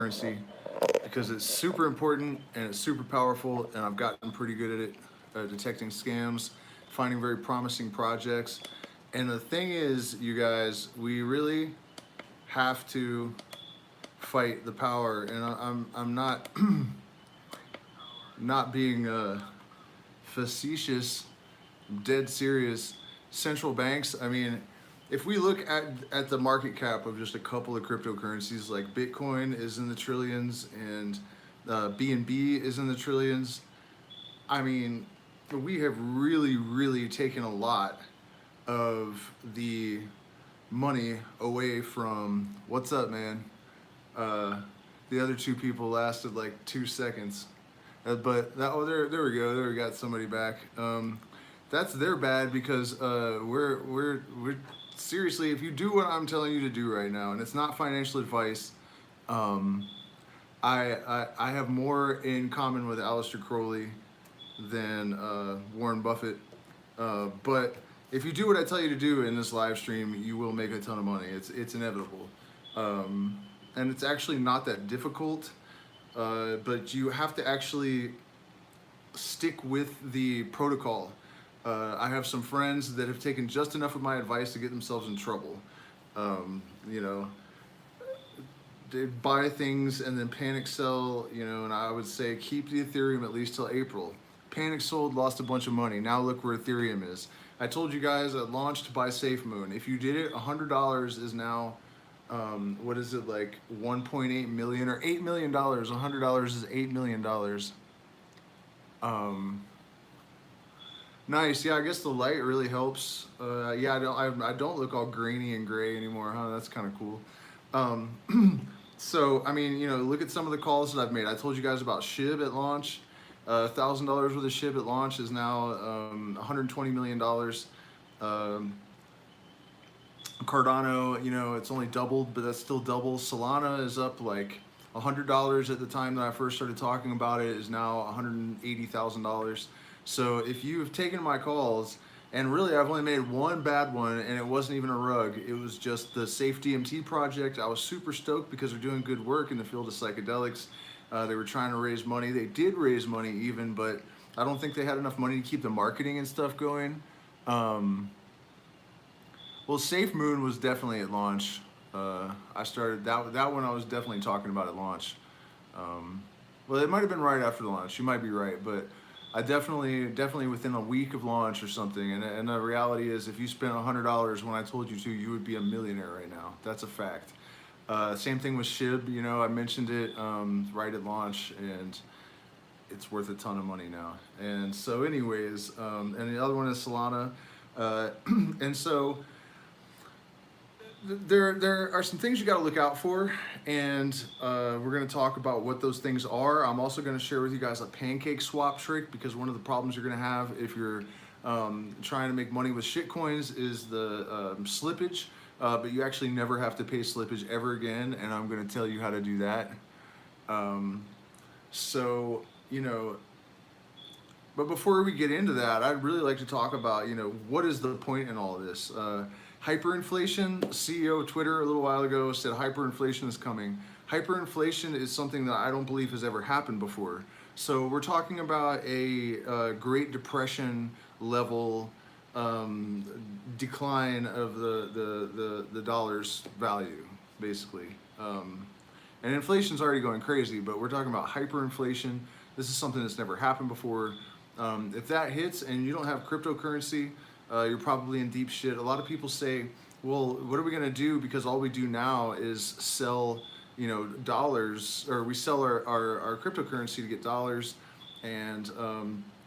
currency because it's super important and it's super powerful, and I've gotten pretty good at it, detecting scams, finding very promising projects. And the thing is, you guys, we really have to fight the power. And I'm not not being facetious, dead serious. Central banks, I mean, if we look at the market cap of just a couple of cryptocurrencies, like Bitcoin is in the trillions and BNB is in the trillions. I mean, we have really taken a lot of the money away from, what's up, man? Uh, the other two people lasted like 2 seconds. But that, oh, there we go. There we got somebody back. That's their bad because we're seriously. If you do what I'm telling you to do right now, and it's not financial advice, um, I have more in common with Aleister Crowley than Warren Buffett. But if you do what I tell you to do in this live stream, you will make a ton of money. It's inevitable, and it's actually not that difficult. But you have to actually stick with the protocol. I have some friends that have taken just enough of my advice to get themselves in trouble. You know, they buy things and then panic sell, you know, and I would say keep the Ethereum at least till April. Panic sold, lost a bunch of money. Now look where Ethereum is. I told you guys at launch to buy SafeMoon. If you did it, $100 is now, what is it, like 1.8 million or $8 million. $100 is $8 million. Nice, yeah. I guess the light really helps. Yeah, I don't look all grainy and gray anymore, huh? That's kind of cool. So I mean, you know, look at some of the calls that I've made. I told you guys about SHIB at launch. $1,000 worth of SHIB at launch is now $120 million. Cardano, you know, it's only doubled, but that's still double. Solana is up like $100 at the time that I first started talking about it, is now $180,000. So if you've taken my calls, and really I've only made one bad one, and it wasn't even a rug, it was just the Safe DMT project. I was super stoked because they're doing good work in the field of psychedelics. They were trying to raise money. They did raise money even, but I don't think they had enough money to keep the marketing and stuff going. Well, Safe Moon was definitely at launch. I started that one. I was definitely talking about at launch. Well, it might have been right after the launch. You might be right, but I definitely within a week of launch or something. And the reality is, if you spent $100 when I told you to, you would be a millionaire right now. That's a fact. Same thing with SHIB. You know, I mentioned it right at launch, and it's worth a ton of money now. And so, anyways, and the other one is Solana. And so there are some things you got to look out for, and we're going to talk about what those things are. I'm also going to share with you guys a pancake swap trick, because one of the problems you're going to have if you're trying to make money with shitcoins is the slippage, but you actually never have to pay slippage ever again, and I'm going to tell you how to do that. So, you know, but before we get into that, I'd really like to talk about, you know, what is the point in all of this? Hyperinflation, CEO of Twitter a little while ago said hyperinflation is coming. Hyperinflation is something that I don't believe has ever happened before. So we're talking about a Great Depression level decline of the dollar's value, basically. And inflation's already going crazy, but we're talking about hyperinflation. This is something that's never happened before. If that hits and you don't have cryptocurrency, you're probably in deep shit. A lot of people say, well, what are we going to do? Because all we do now is sell, you know, dollars, or we sell our cryptocurrency to get dollars. And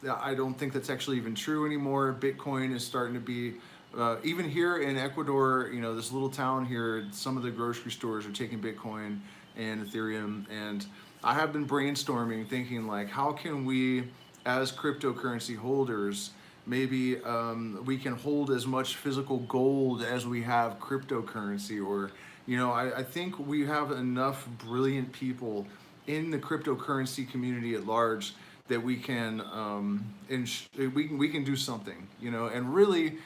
I don't think that's actually even true anymore. Bitcoin is starting to be, even here in Ecuador, you know, this little town here, some of the grocery stores are taking Bitcoin and Ethereum. And I have been brainstorming, thinking like, how can we, as cryptocurrency holders, maybe we can hold as much physical gold as we have cryptocurrency. Or, you know, I think we have enough brilliant people in the cryptocurrency community at large that we can we can do something, you know. And really,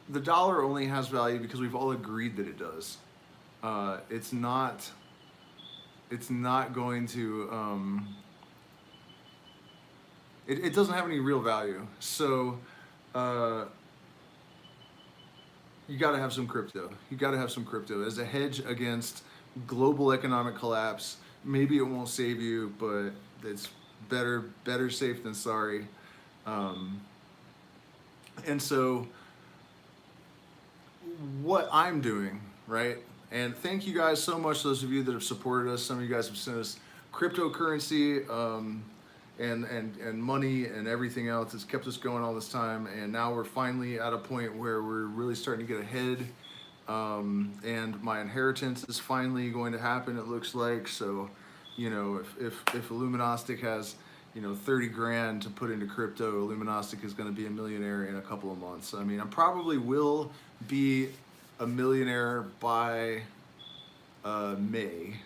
the dollar only has value because we've all agreed that it does. It's not it's not going to, it doesn't have any real value. So you got to have some crypto. You got to have some crypto as a hedge against global economic collapse. Maybe it won't save you, but it's better safe than sorry. And so what I'm doing, right? And thank you guys so much, those of you that have supported us. Some of you guys have sent us cryptocurrency, and money and everything else. It's kept us going all this time, and now we're finally at a point where we're really starting to get ahead. And my inheritance is finally going to happen, it looks like. So, you know, if Illuminostic has, you know, 30 grand to put into crypto, Illuminostic is going to be a millionaire in a couple of months. I mean, I probably will be a millionaire by May,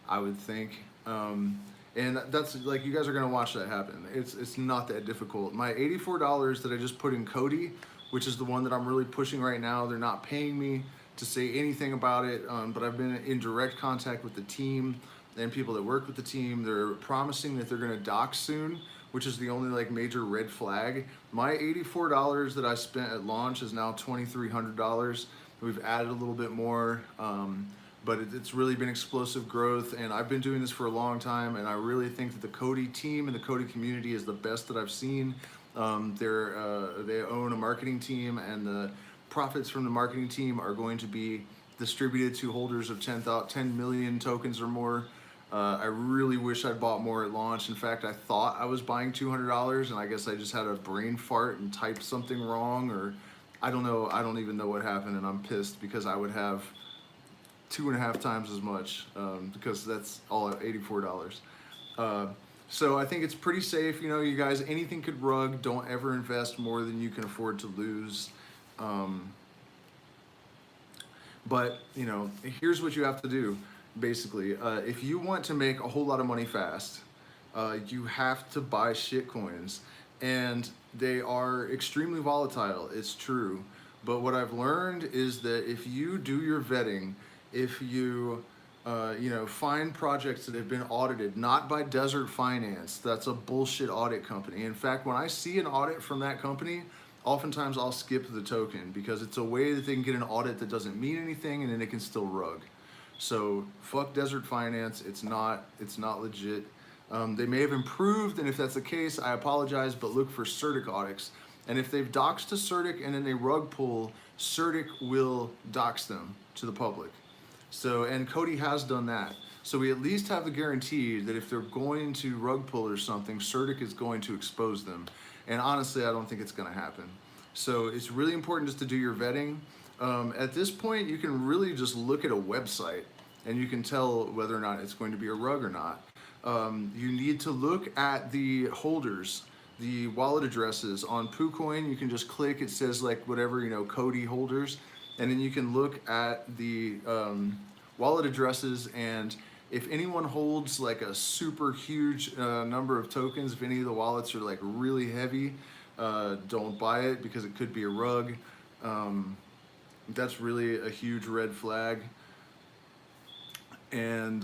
I would think. And that's like, you guys are gonna watch that happen. It's not that difficult. My $84 that I just put in Cody, which is the one that I'm really pushing right now, they're not paying me to say anything about it, but I've been in direct contact with the team and people that work with the team. They're promising that they're gonna dock soon, which is the only like major red flag. My $84 that I spent at launch is now $2,300. We've added a little bit more, but it's really been explosive growth, and I've been doing this for a long time, and I really think that the Cody team and the Cody community is the best that I've seen. They own a marketing team, and the profits from the marketing team are going to be distributed to holders of 10 million tokens or more. I really wish I'd bought more at launch. In fact, I thought I was buying $200, and I guess I just had a brain fart and typed something wrong, or I don't know. I don't even know what happened, and I'm pissed because I would have 2.5 times as much, because that's all at $84. So I think it's pretty safe. You know, you guys, anything could rug. Don't ever invest more than you can afford to lose. But you know, here's what you have to do. Basically, if you want to make a whole lot of money fast, you have to buy shit coins, and they are extremely volatile. It's true. But what I've learned is that if you do your vetting, if you find projects that have been audited, not by Desert Finance, that's a bullshit audit company. In fact, when I see an audit from that company, oftentimes I'll skip the token because it's a way that they can get an audit that doesn't mean anything, and then it can still rug. So fuck Desert Finance. It's not legit. They may have improved, and if that's the case, I apologize, but look for CERTIC audits. And if they've doxed to CERTIC and then they rug pull, CERTIC will dox them to the public. So, and Cody has done that. So we at least have the guarantee that if they're going to rug pull or something, CERTIC is going to expose them. And honestly, I don't think it's going to happen. So it's really important just to do your vetting. At this point, you can really just look at a website and you can tell whether or not it's going to be a rug or not. You need to look at the holders, the wallet addresses on PooCoin. You can just click, it says like whatever, you know, Cody holders. And then you can look at the wallet addresses, and if anyone holds like a super huge number of tokens, if any of the wallets are like really heavy, don't buy it because it could be a rug. That's really a huge red flag. And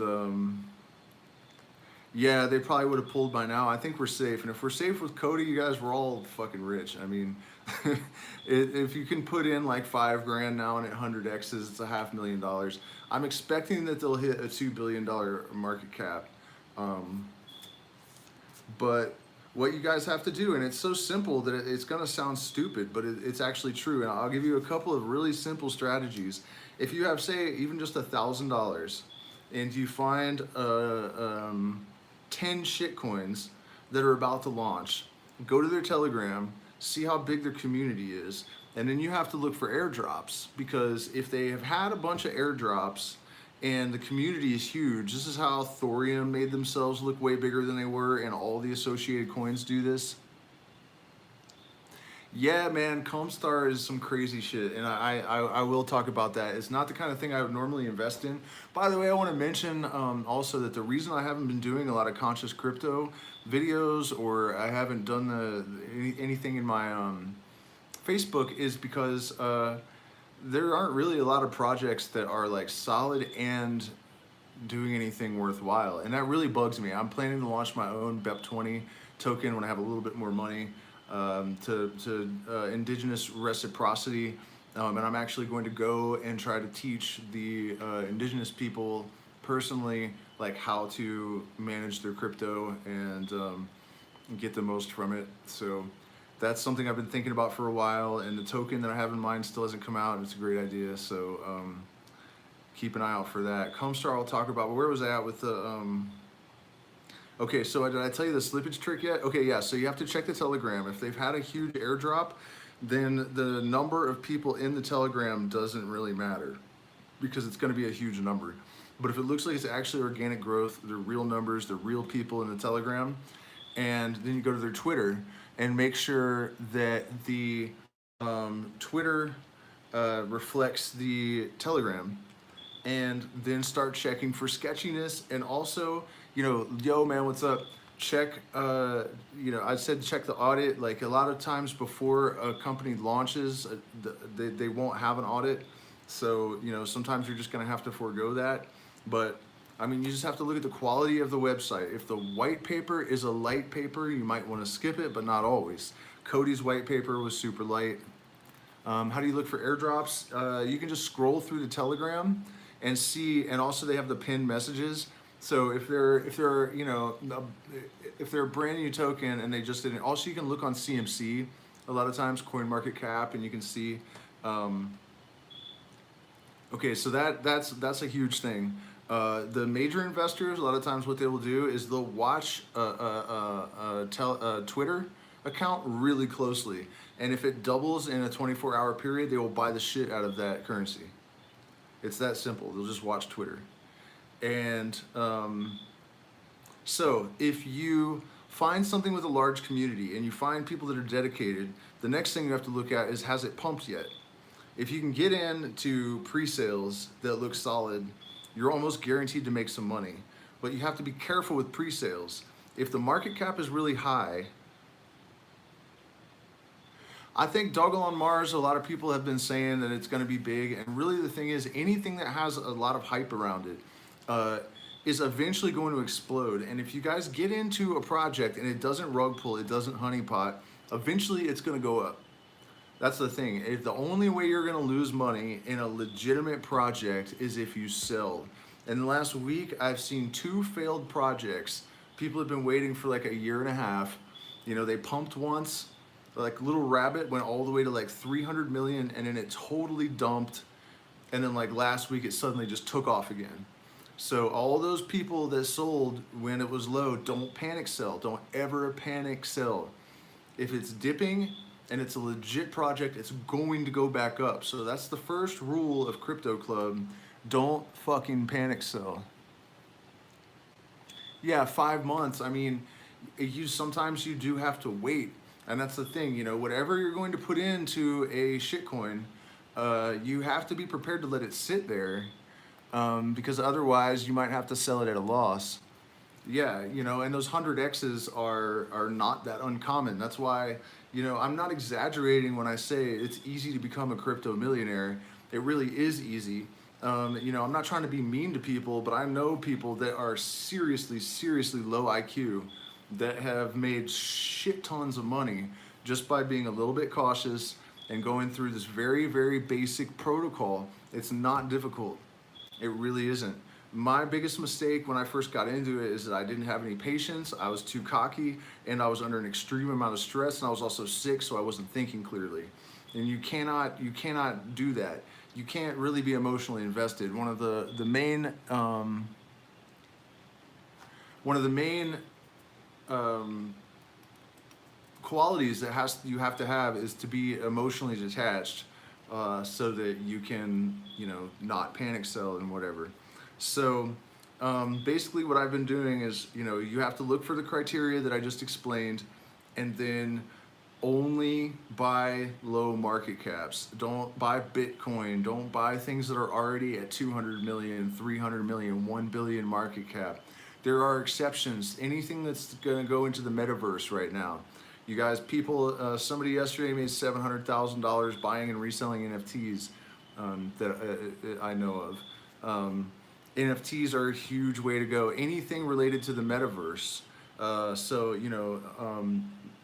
yeah, they probably would have pulled by now. I think we're safe. And if we're safe with Cody, you guys, we're all fucking rich. I mean, if you can put in like 5 grand now and at 100x's, it's $500,000. I'm expecting that they'll hit a $2 billion market cap. But what you guys have to do, and it's so simple that it's gonna sound stupid, but it's actually true. And I'll give you a couple of really simple strategies. If you have, say, even just $1,000, and you find 10 shit coins that are about to launch, go to their Telegram, see how big their community is, and then you have to look for airdrops, because if they have had a bunch of airdrops and the community is huge, this is how Thorium made themselves look way bigger than they were, and all the associated coins do this. Yeah, man, Comstar is some crazy shit, and I will talk about that. It's not the kind of thing I would normally invest in. By the way, I want to mention also that the reason I haven't been doing a lot of conscious crypto videos, or I haven't done anything in my Facebook, is because there aren't really a lot of projects that are like solid and doing anything worthwhile. And that really bugs me. I'm planning to launch my own BEP20 token when I have a little bit more money, to indigenous reciprocity. And I'm actually going to go and try to teach the indigenous people personally, like how to manage their crypto and get the most from it. So that's something I've been thinking about for a while, and the token that I have in mind still hasn't come out, and it's a great idea. So keep an eye out for that. Comstar I'll talk about, but where was I at with the, okay, so did I tell you the slippage trick yet? Okay, yeah, so you have to check the Telegram. If they've had a huge airdrop, then the number of people in the Telegram doesn't really matter, because it's gonna be a huge number. But if it looks like it's actually organic growth, they're real numbers, they're real people in the Telegram, and then you go to their Twitter and make sure that the Twitter reflects the Telegram, and then start checking for sketchiness. And also, you know, yo man, what's up? Check, you know, I said check the audit. Like a lot of times before a company launches, they won't have an audit. So, you know, sometimes you're just gonna have to forego that. But I mean, you just have to look at the quality of the website. If the white paper is a light paper, you might want to skip it, but not always. Cody's white paper was super light. How do you look for airdrops? You can just scroll through the Telegram and see, and also they have the pinned messages. So if they're you know, if they're a brand new token and they just didn't, also you can look on CMC a lot of times, CoinMarketCap, and you can see. Okay, so that's a huge thing. The major investors, a lot of times what they will do is they'll watch a Twitter account really closely. And if it doubles in a 24-hour period, they will buy the shit out of that currency. It's that simple. They'll just watch Twitter. And so if you find something with a large community and you find people that are dedicated, the next thing you have to look at is, has it pumped yet? If you can get into pre-sales that look solid, you're almost guaranteed to make some money. But you have to be careful with pre-sales. If the market cap is really high, I think Doggle on Mars, a lot of people have been saying that it's going to be big. And really the thing is, anything that has a lot of hype around it is eventually going to explode. And if you guys get into a project and it doesn't rug pull, it doesn't honeypot, eventually it's going to go up. That's the thing. If the only way you're gonna lose money in a legitimate project is if you sell. In the last week, I've seen 2 failed projects. People have been waiting for like a year and a half. You know, they pumped once, like Little Rabbit went all the way to like 300 million, and then it totally dumped. And then like last week, it suddenly just took off again. So all those people that sold when it was low, don't panic sell. Don't ever panic sell. If it's dipping, and it's a legit project, it's going to go back up. So that's the first rule of Crypto Club. Don't fucking panic sell. Yeah, 5 months. I mean, sometimes you do have to wait. And that's the thing, you know, whatever you're going to put into a shitcoin, you have to be prepared to let it sit there, because otherwise you might have to sell it at a loss. Yeah, you know, and those 100Xs are not that uncommon. That's why, you know, I'm not exaggerating when I say it's easy to become a crypto millionaire. It really is easy. You know, I'm not trying to be mean to people, but I know people that are seriously, seriously low IQ that have made shit tons of money just by being a little bit cautious and going through this very, very basic protocol. It's not difficult. It really isn't. My biggest mistake when I first got into it is that I didn't have any patience, I was too cocky, and I was under an extreme amount of stress, and I was also sick, so I wasn't thinking clearly. And you cannot do that. You can't really be emotionally invested. One of the main qualities that you have to have is to be emotionally detached, so that you can, you know, not panic sell and whatever. So basically what I've been doing is, you know, you have to look for the criteria that I just explained, and then only buy low market caps. Don't buy Bitcoin. Don't buy things that are already at 200 million, 300 million, 1 billion market cap. There are exceptions. Anything that's going to go into the metaverse right now. You guys, somebody yesterday made $700,000 buying and reselling NFTs that I know of. NFTs are a huge way to go. Anything related to the metaverse. So,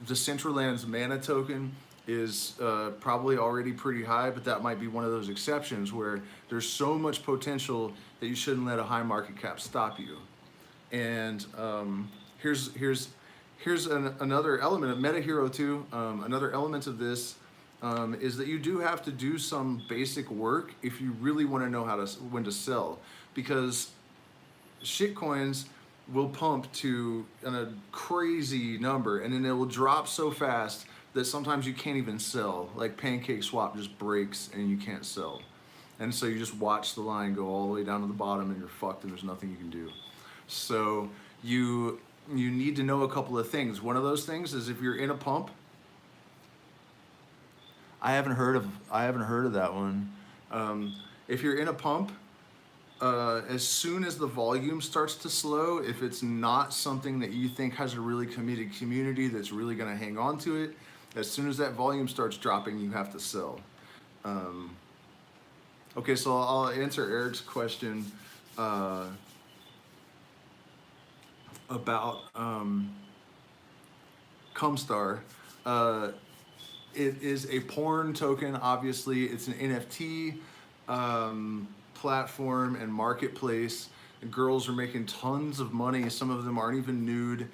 Decentraland's mana token is probably already pretty high, but that might be one of those exceptions where there's so much potential that you shouldn't let a high market cap stop you. And here's another element of Meta Hero 2. Another element of this is that you do have to do some basic work if you really want to know when to sell, because shitcoins will pump to a crazy number and then it will drop so fast that sometimes you can't even sell. Like Pancake swap just breaks and you can't sell. And so you just watch the line go all the way down to the bottom and you're fucked and there's nothing you can do. So you need to know a couple of things. One of those things is if you're in a pump. I haven't heard of that one. If you're in a pump, as soon as the volume starts to slow, if it's not something that you think has a really committed community that's really going to hang on to it, as soon as that volume starts dropping, you have to sell. Okay, so I'll answer Eric's question about Cumstar. It is a porn token, obviously. It's an NFT platform and marketplace. And girls are making tons of money. Some of them aren't even nude.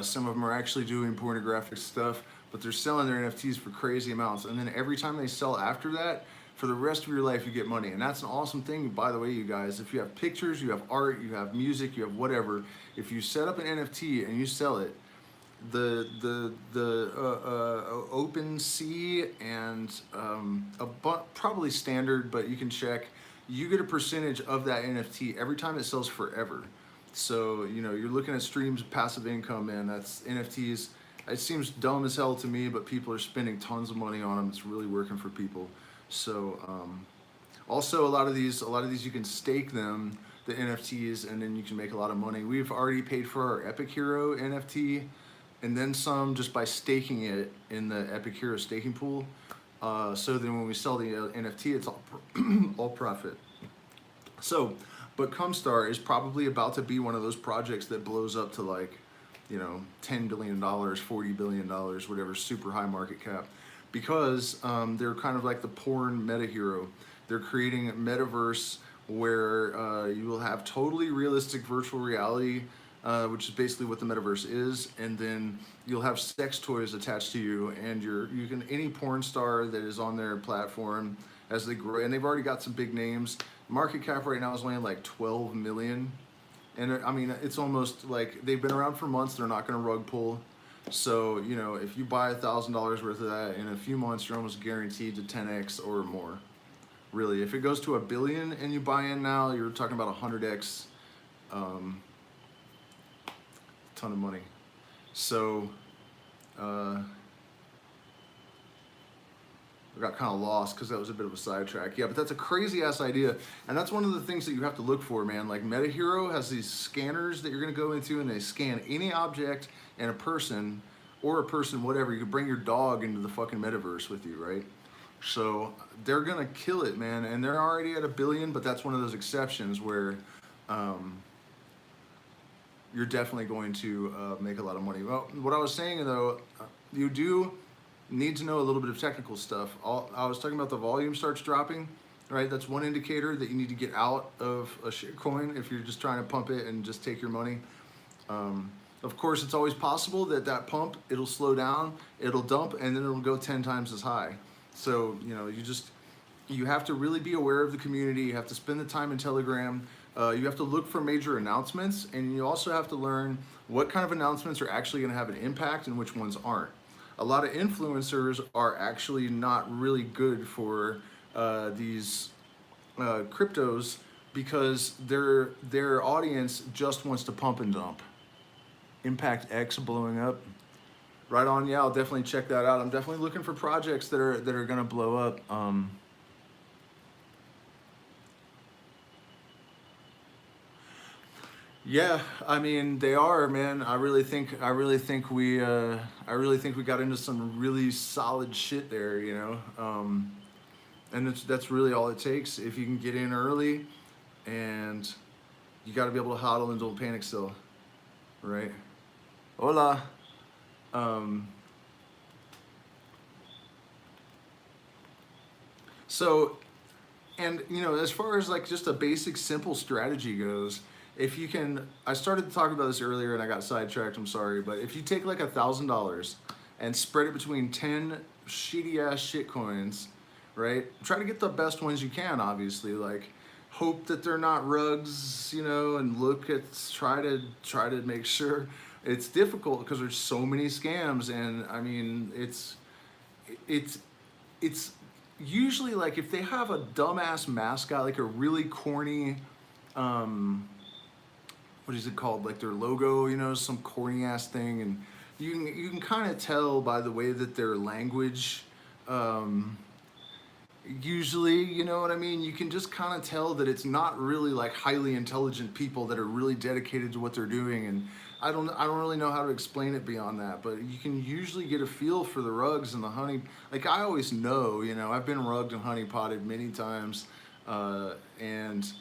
Some of them are actually doing pornographic stuff, but they're selling their NFTs for crazy amounts. And then every time they sell after that, for the rest of your life, you get money. And that's an awesome thing, by the way, you guys. If you have pictures, you have art, you have music, you have whatever, if you set up an NFT and you sell it, the OpenSea and probably standard, but you can check, you get a percentage of that NFT every time it sells forever. So, you're looking at streams of passive income, man. That's NFTs. It seems dumb as hell to me, but people are spending tons of money on them. It's really working for people. So, also a lot of these you can stake them, the NFTs, and then you can make a lot of money. We've already paid for our Epic Hero NFT and then some just by staking it in the Epic Hero staking pool. So then when we sell the NFT, it's all profit. So, but Cumstar is probably about to be one of those projects that blows up to like, $10 billion, $40 billion, whatever, super high market cap, because they're kind of like the porn meta hero. They're creating a metaverse where you will have totally realistic virtual reality, which is basically what the metaverse is, and then you'll have sex toys attached to you, and you can any porn star that is on their platform as they grow, and they've already got some big names. Market cap right now is only like 12 million, and I mean it's almost like they've been around for months. They're not going to rug pull. So if you buy $1,000 worth of that in a few months, you're almost guaranteed to 10x or more. Really, if it goes to $1 billion and you buy in now, you're talking about 100x. Ton of money. So I got kind of lost because that was a bit of a sidetrack. Yeah, but that's a crazy ass idea, and that's one of the things that you have to look for, man. Like Meta Hero has these scanners that you're gonna go into, and they scan any object and a person, whatever. You could bring your dog into the fucking metaverse with you, right? So they're gonna kill it, man, and they're already at $1 billion, but that's one of those exceptions where you're definitely going to make a lot of money. Well, what I was saying though, you do need to know a little bit of technical stuff. I was talking about the volume starts dropping, right? That's one indicator that you need to get out of a shitcoin if you're just trying to pump it and just take your money. Of course, it's always possible that pump, it'll slow down, it'll dump, and then it'll go 10 times as high. So, you have to really be aware of the community. You have to spend the time in Telegram. You have to look for major announcements, and you also have to learn what kind of announcements are actually going to have an impact and which ones aren't. A lot of influencers are actually not really good for these cryptos because their audience just wants to pump and dump. Impact X blowing up. Right on, yeah, I'll definitely check that out. I'm definitely looking for projects that are gonna blow up. Yeah, I mean they are, man. I really think we got into some really solid shit there, and that's really all it takes. If you can get in early and You got to be able to hodl and don't panic still, right? Hola. So, and you know, as far as like just a basic simple strategy goes, if you can, I started to talk about this earlier and I got sidetracked, I'm sorry, but if you take like $1,000 and spread it between 10 shitty ass shit coins, right? Try to get the best ones you can, obviously, like hope that they're not rugs, you know, and look at, try to make sure. It's difficult because there's so many scams, and I mean, it's it's usually like if they have a dumbass mascot, like a really corny, um, what is it called? Like their logo, you know, some corny ass thing, and you can kind of tell by the way that their language, um, usually, you know what I mean. You can just kind of tell that it's not really like highly intelligent people that are really dedicated to what they're doing, and I don't really know how to explain it beyond that, but you can usually get a feel for the rugs and the honey. Like I always know, you know, I've been rugged and honey potted many times, and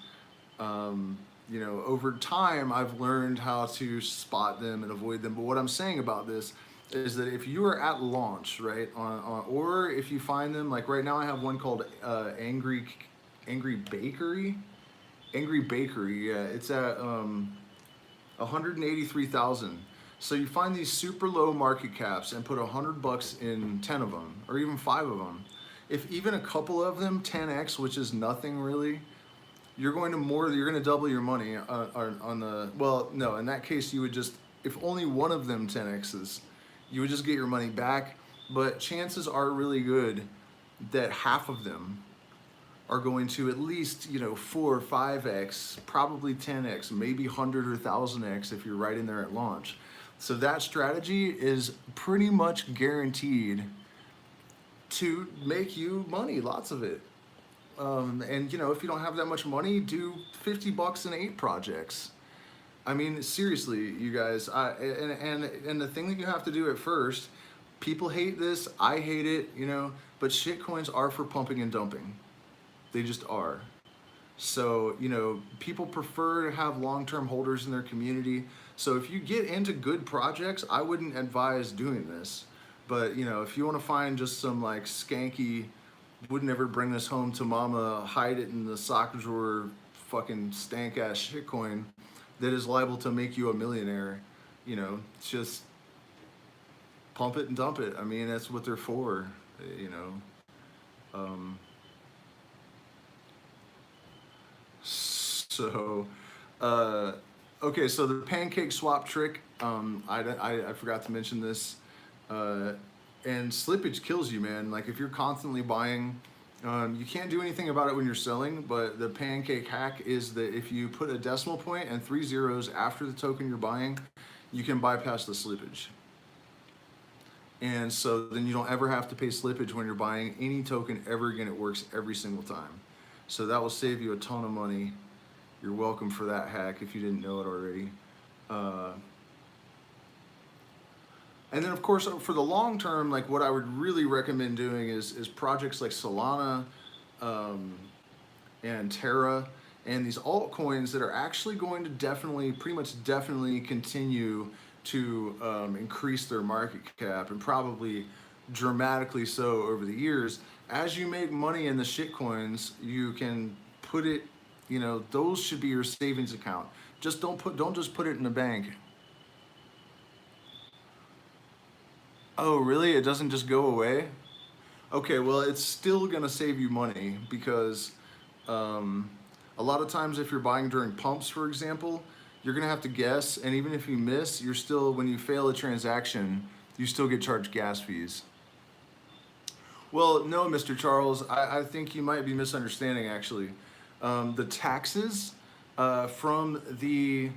you know, over time I've learned how to spot them and avoid them. But what I'm saying about this is that if you are at launch, right, or if you find them, like right now I have one called Angry Bakery, Angry Bakery. Yeah, it's at 183,000. So you find these super low market caps and put $100 in 10 of them, or even 5 of them. If even a couple of them 10x, which is nothing really, you're going to double your money on the, well, no, in that case you would just, if only one of them 10x's, you would just get your money back. But chances are really good that half of them are going to at least, you know, 4 or 5x, probably 10x, maybe 100 or 1000x if you're right in there at launch. So that strategy is pretty much guaranteed to make you money, lots of it. And you know, if you don't have that much money, do $50 in 8 projects. I mean, seriously, you guys. And the thing that you have to do at first, people hate this. I hate it. You know, but shitcoins are for pumping and dumping. They just are. So you know, people prefer to have long-term holders in their community. So if you get into good projects, I wouldn't advise doing this. But you know, if you want to find just some like skanky, would never bring this home to mama, hide it in the sock drawer, fucking stank ass shitcoin that is liable to make you a millionaire, you know, just pump it and dump it. I mean, that's what they're for, you know. So, okay, so the pancake swap trick, I forgot to mention this. And slippage kills you, man. Like if you're constantly buying, you can't do anything about it when you're selling, but the pancake hack is that if you put a decimal point and 3 zeros after the token you're buying, you can bypass the slippage. And so then you don't ever have to pay slippage when you're buying any token ever again. It works every single time. So that will save you a ton of money. You're welcome for that hack if you didn't know it already. And then of course, for the long term, like what I would really recommend doing is projects like Solana, and Terra, and these altcoins that are actually going to pretty much definitely continue to increase their market cap, and probably dramatically so over the years. As you make money in the shit coins, you can put it, you know, those should be your savings account. Just don't just put it in the bank. Oh, really? It doesn't just go away? Okay, well, it's still gonna save you money because a lot of times if you're buying during pumps, for example, you're gonna have to guess, and even if you miss, you're still, when you fail a transaction, you still get charged gas fees. Well, no, Mr. Charles, I think you might be misunderstanding actually. The taxes from the,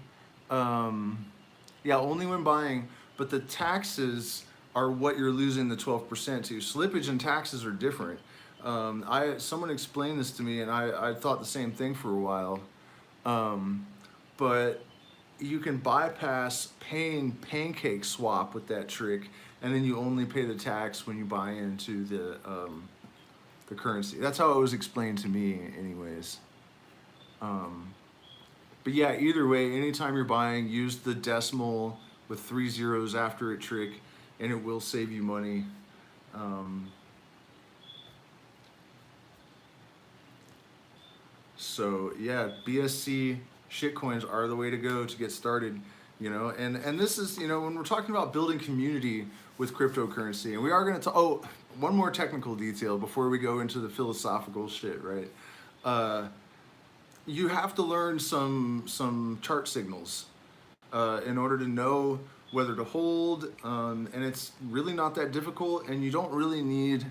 yeah, only when buying, but the taxes are what you're losing the 12% to. Slippage and taxes are different. Someone explained this to me, and I thought the same thing for a while. But you can bypass paying Pancake swap with that trick, and then you only pay the tax when you buy into the currency. That's how it was explained to me, anyways. But yeah, either way, anytime you're buying, use the decimal with 3 zeros after it trick, and it will save you money. So yeah, BSC shitcoins are the way to go to get started, and this is, when we're talking about building community with cryptocurrency, and we are going to one more technical detail before we go into the philosophical shit, right? You have to learn some chart signals in order to know whether to hold, and it's really not that difficult, and you don't really need.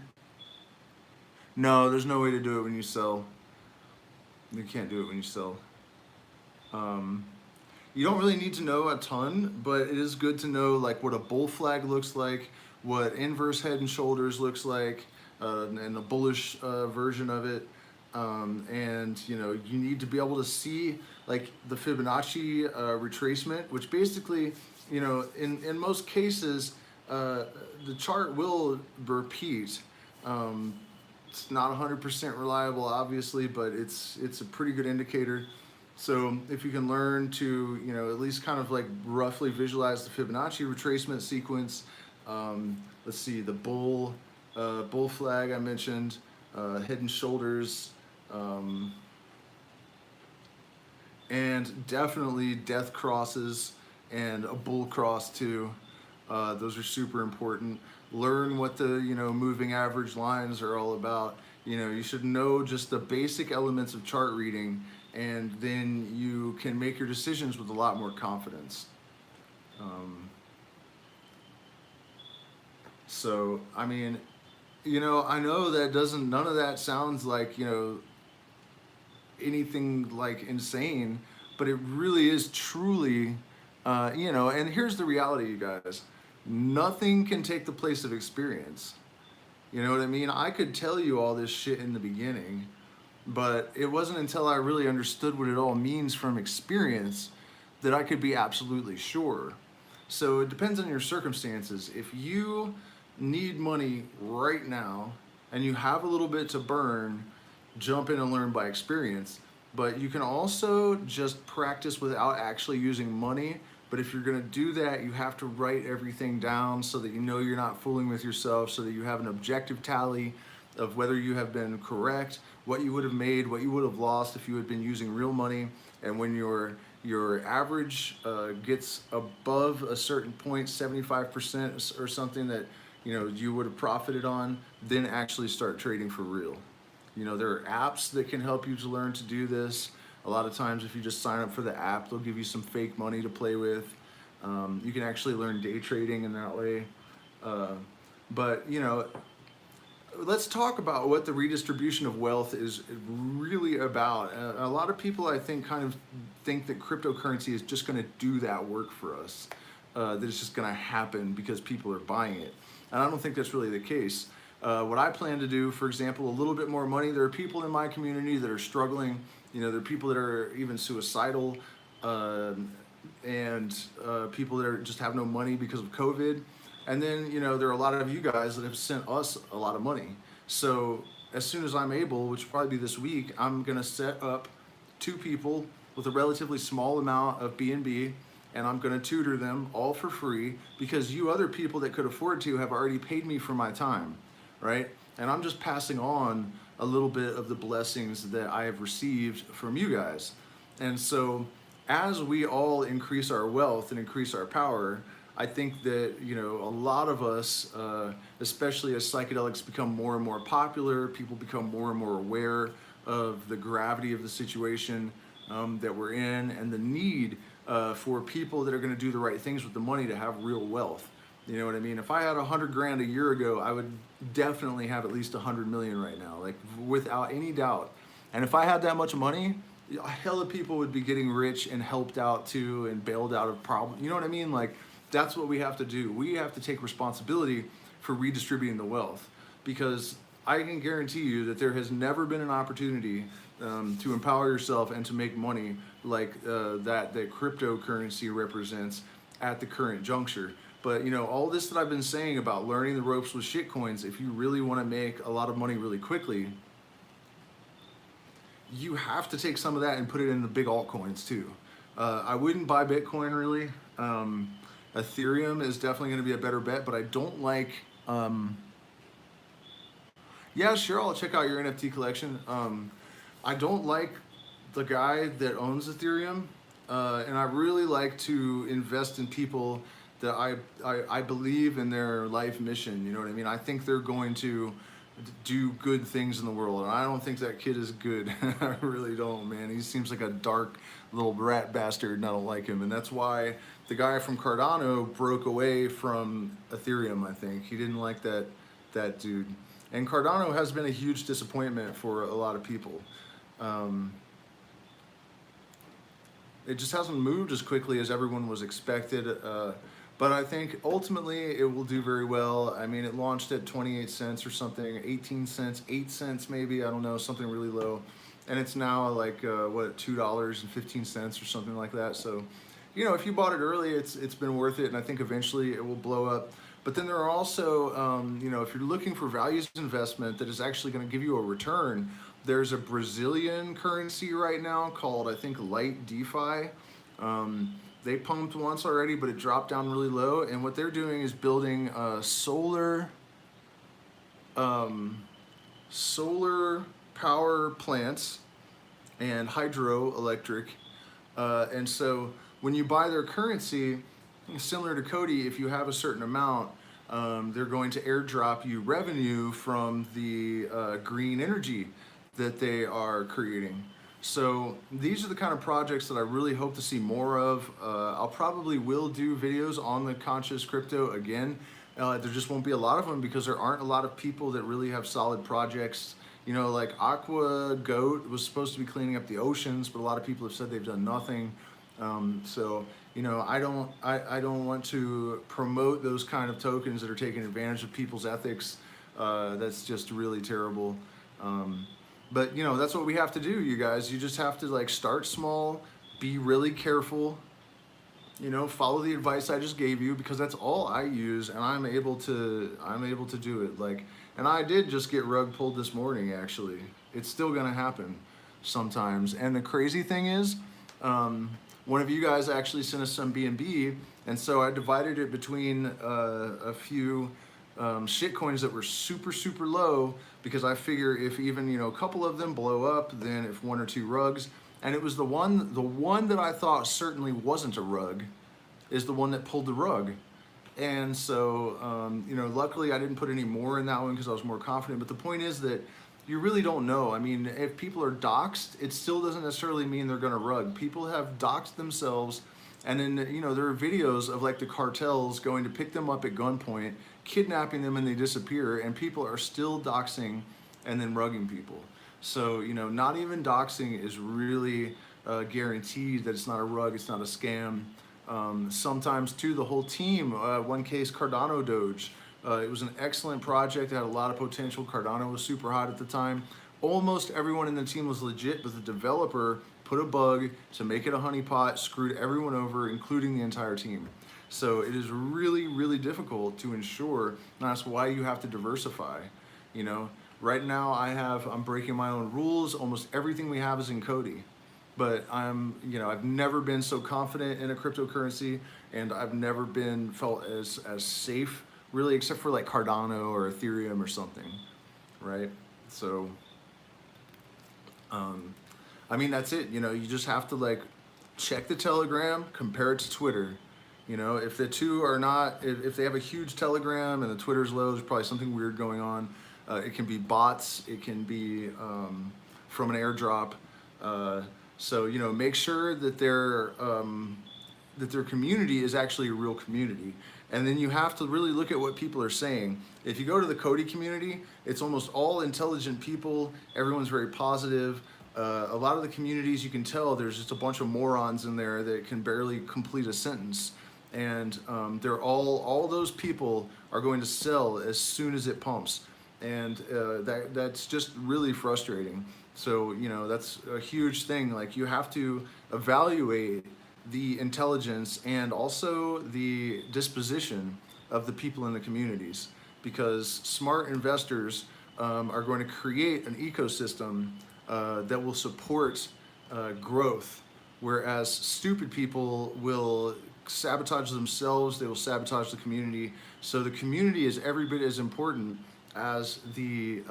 No, there's no way to do it when you sell. You can't do it when you sell. You don't really need to know a ton, but it is good to know like what a bull flag looks like, what inverse head and shoulders looks like, and the bullish version of it. And you need to be able to see like the Fibonacci retracement, which basically, in most cases, the chart will repeat. It's not 100% reliable, obviously, but it's a pretty good indicator. So if you can learn to, at least kind of like roughly visualize the Fibonacci retracement sequence, let's see, the bull flag I mentioned, head and shoulders, and definitely death crosses and a bull cross too. Those are super important. Learn what the moving average lines are all about. You should know just the basic elements of chart reading, and then you can make your decisions with a lot more confidence. So I mean, I know that none of that sounds like anything like insane, but it really is truly, and here's the reality, you guys. Nothing can take the place of experience. You know what I mean? I could tell you all this shit in the beginning, but it wasn't until I really understood what it all means from experience that I could be absolutely sure. So it depends on your circumstances. If you need money right now and you have a little bit to burn, jump in and learn by experience. But you can also just practice without actually using money. But if you're going to do that, you have to write everything down so that you're not fooling with yourself, so that you have an objective tally of whether you have been correct, what you would have made, what you would have lost if you had been using real money. And when your average gets above a certain point, 75% or something that you would have profited on, then actually start trading for real. There are apps that can help you to learn to do this. A lot of times if you just sign up for the app, they'll give you some fake money to play with. You can actually learn day trading in that way. But let's talk about what the redistribution of wealth is really about. A lot of people, I think, kind of think that cryptocurrency is just going to do that work for us, that it's just going to happen because people are buying it. And I don't think that's really the case. What I plan to do, for example, a little bit more money. There are people in my community that are struggling. There are people that are even suicidal, and people that just have no money because of COVID. And then, there are a lot of you guys that have sent us a lot of money. So as soon as I'm able, which will probably be this week, I'm going to set up 2 people with a relatively small amount of BNB, and I'm going to tutor them all for free because you other people that could afford to have already paid me for my time, right? And I'm just passing on a little bit of the blessings that I have received from you guys. And so as we all increase our wealth and increase our power, I think that, a lot of us, especially as psychedelics become more and more popular, people become more and more aware of the gravity of the situation that we're in, and the need for people that are going to do the right things with the money to have real wealth. You know what I mean? If I had 100 grand a year ago, I would definitely have at least 100 million right now, like without any doubt. And if I had that much money, a hell of people would be getting rich and helped out too and bailed out of problems. You know what I mean? Like, that's what we have to do. We have to take responsibility for redistributing the wealth, because I can guarantee you that there has never been an opportunity to empower yourself and to make money like that cryptocurrency represents at the current juncture. But all this that I've been saying about learning the ropes with shitcoins, if you really want to make a lot of money really quickly, you have to take some of that and put it in the big altcoins too. I wouldn't buy Bitcoin really. Ethereum is definitely going to be a better bet, but I don't like. Yeah, sure, I'll check out your NFT collection. I don't like the guy that owns Ethereum, and I really like to invest in people that I believe in their life mission. You know what I mean? I think they're going to do good things in the world, and I don't think that kid is good. I really don't, man. He seems like a dark little rat bastard, and I don't like him. And that's why the guy from Cardano broke away from Ethereum. I think he didn't like that dude. And Cardano has been a huge disappointment for a lot of people. It just hasn't moved as quickly as everyone was expected. But I think ultimately it will do very well. I mean, it launched at 28 cents or something, 18 cents, 8 cents maybe, I don't know, something really low. And it's now like, what, $2.15 or something like that. So, you know, if you bought it early, it's been worth it. And I think eventually it will blow up. But then there are also, you know, if you're looking for values investment that is actually going to give you a return, there's a Brazilian currency right now called, I think, Light DeFi. They pumped once already, but it dropped down really low. And what they're doing is building solar power plants and hydroelectric. And so when you buy their currency, similar to Cody, if you have a certain amount, they're going to airdrop you revenue from the green energy that they are creating. So these are the kind of projects that I really hope to see more of. I'll probably will do videos on the conscious crypto again. There just won't be a lot of them because there aren't a lot of people that really have solid projects. You know, like Aqua Goat was supposed to be cleaning up the oceans, but a lot of people have said they've done nothing. So, you know, I don't want to promote those kind of tokens that are taking advantage of people's ethics. That's just really terrible. But you know, that's what we have to do, you guys. You just have to like start small, be really careful, you know, follow the advice I just gave you because that's all I use and I'm able to do it. Like, and I did just get rug pulled this morning actually. It's still gonna happen sometimes. And the crazy thing is, one of you guys actually sent us some BNB, and so I divided it between a few shit coins that were super low because I figure if even, you know, a couple of them blow up, then if one or two rugs, and it was the one that I thought certainly wasn't a rug is the one that pulled the rug. And so, you know, luckily I didn't put any more in that one because I was more confident. But the point is that you really don't know. I mean, if people are doxxed, it still doesn't necessarily mean they're gonna rug. People have doxxed themselves, and then, you know, there are videos of like the cartels going to pick them up at gunpoint, kidnapping them, and they disappear, and people are still doxing and then rugging people. So, you know, not even doxing is really guaranteed that it's not a rug, it's not a scam. Sometimes too, the whole team, one case Cardano Doge, it was an excellent project, it had a lot of potential. Cardano was super hot at the time. Almost everyone in the team was legit, but the developer put a bug to make it a honeypot, screwed everyone over, including the entire team. So it is really difficult to ensure, and that's why you have to diversify. You know, right now I'm breaking my own rules. Almost everything we have is in Cody. But you know, I've never been so confident in a cryptocurrency, and I've never been felt as safe, really, except for like Cardano or Ethereum or something, right? So, I mean, that's it. You know, you just have to like check the Telegram, compare it to Twitter. You know, if the two are not, if they have a huge Telegram and the Twitter's low, there's probably something weird going on. It can be bots, it can be from an airdrop. So, you know, make sure that their community is actually a real community. And then you have to really look at what people are saying. If you go to the Cody community, it's almost all intelligent people. Everyone's very positive. A lot of the communities, you can tell there's just a bunch of morons in there that can barely complete a sentence. And they're all those people are going to sell as soon as it pumps. And that's just really frustrating. So, you know, that's a huge thing. Like, you have to evaluate the intelligence and also the disposition of the people in the communities, because smart investors are going to create an ecosystem that will support growth, whereas stupid people will sabotage themselves, they will sabotage the community. So the community is every bit as important as the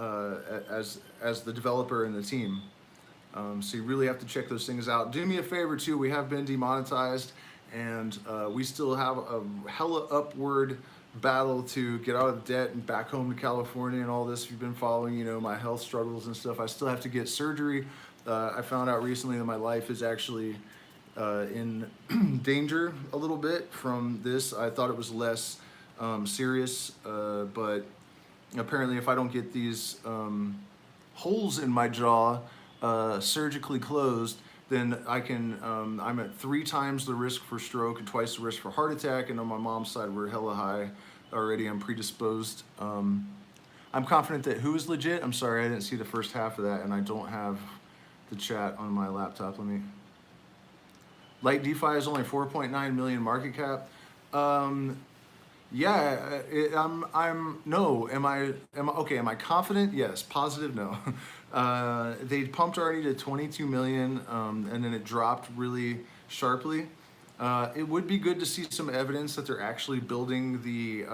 developer and the team. So you really have to check those things out. Do me a favor too, we have been demonetized, and we still have a hella upward battle to get out of debt and back home to California and all this. If you've been following, you know, my health struggles and stuff, I still have to get surgery. I found out recently that my life is actually in danger a little bit from this. I thought it was less serious, but apparently if I don't get these holes in my jaw surgically closed, then I can, I'm at 3 times the risk for stroke and twice the risk for heart attack, and on my mom's side we're hella high already. I'm predisposed. I'm confident that who is legit? I'm sorry, I didn't see the first half of that, and I don't have the chat on my laptop. Let me. Light DeFi is only 4.9 million market cap. Yeah, no. Am I okay? Am I confident? Yes. Positive? No. They pumped already to 22 million, and then it dropped really sharply. It would be good to see some evidence that they're actually building the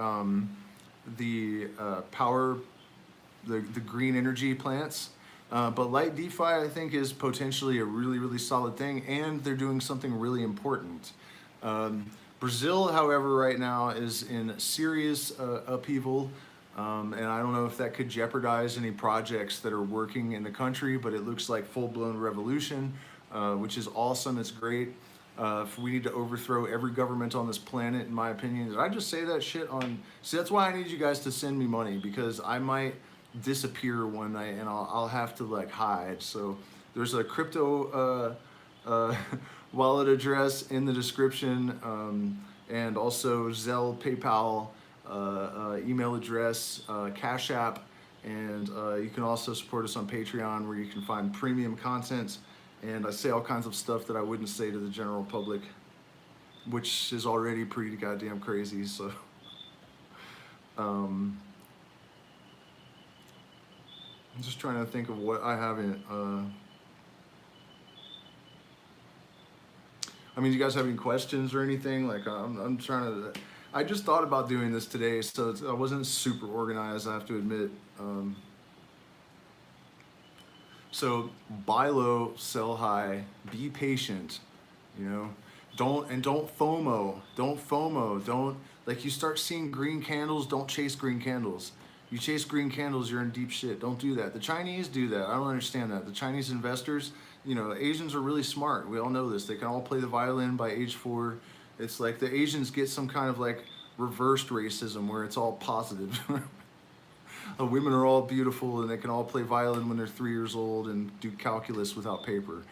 power, the green energy plants. But Light DeFi, I think, is potentially a really, really solid thing, and they're doing something really important. Brazil, however, right now is in serious upheaval, and I don't know if that could jeopardize any projects that are working in the country, but it looks like full-blown revolution, which is awesome. It's great. We need to overthrow every government on this planet, in my opinion. Did I just say that shit on... See, that's why I need you guys to send me money, because I might disappear one night and I'll have to like hide. So there's a crypto wallet address in the description, and also Zelle, PayPal, email address, Cash App, and you can also support us on Patreon, where you can find premium content, and I say all kinds of stuff that I wouldn't say to the general public, which is already pretty goddamn crazy. So I'm just trying to think of what I haven't. I mean, do you guys have any questions or anything? Like, I'm trying to. I just thought about doing this today, so I wasn't super organized, I have to admit. So buy low, sell high, be patient. You know, don't FOMO. Don't FOMO. Don't, like, you start seeing green candles. Don't chase green candles. You chase green candles, you're in deep shit. Don't do that. The Chinese do that. I don't understand that. The Chinese investors, you know, Asians are really smart. We all know this. They can all play the violin by age 4. It's like the Asians get some kind of like reversed racism where it's all positive. Women are all beautiful and they can all play violin when they're 3 years old and do calculus without paper.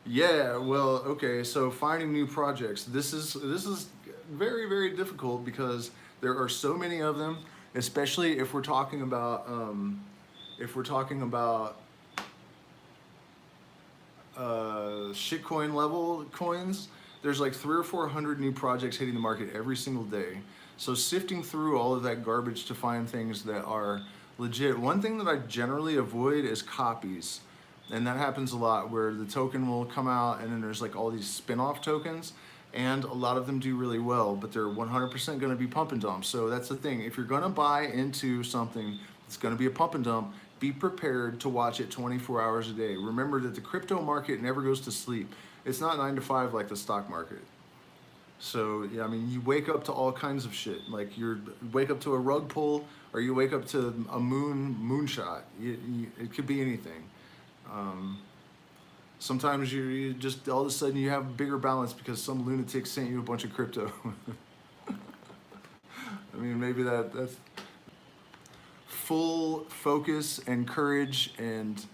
Yeah, well, okay, so finding new projects. This is very, very difficult because there are so many of them, especially if we're talking about shitcoin level coins. There's like 300 or 400 new projects hitting the market every single day. So sifting through all of that garbage to find things that are legit. One thing that I generally avoid is copies. And that happens a lot, where the token will come out and then there's like all these spin-off tokens, and a lot of them do really well, but they're 100% going to be pump and dump. So that's the thing. If you're going to buy into something that's going to be a pump and dump, be prepared to watch it 24 hours a day. Remember that the crypto market never goes to sleep. It's not 9 to 5 like the stock market. So, yeah, I mean, you wake up to all kinds of shit. Like, you wake up to a rug pull, or you wake up to a moonshot. It could be anything. Sometimes you just, all of a sudden you have a bigger balance because some lunatic sent you a bunch of crypto. I mean, maybe that's full focus and courage and,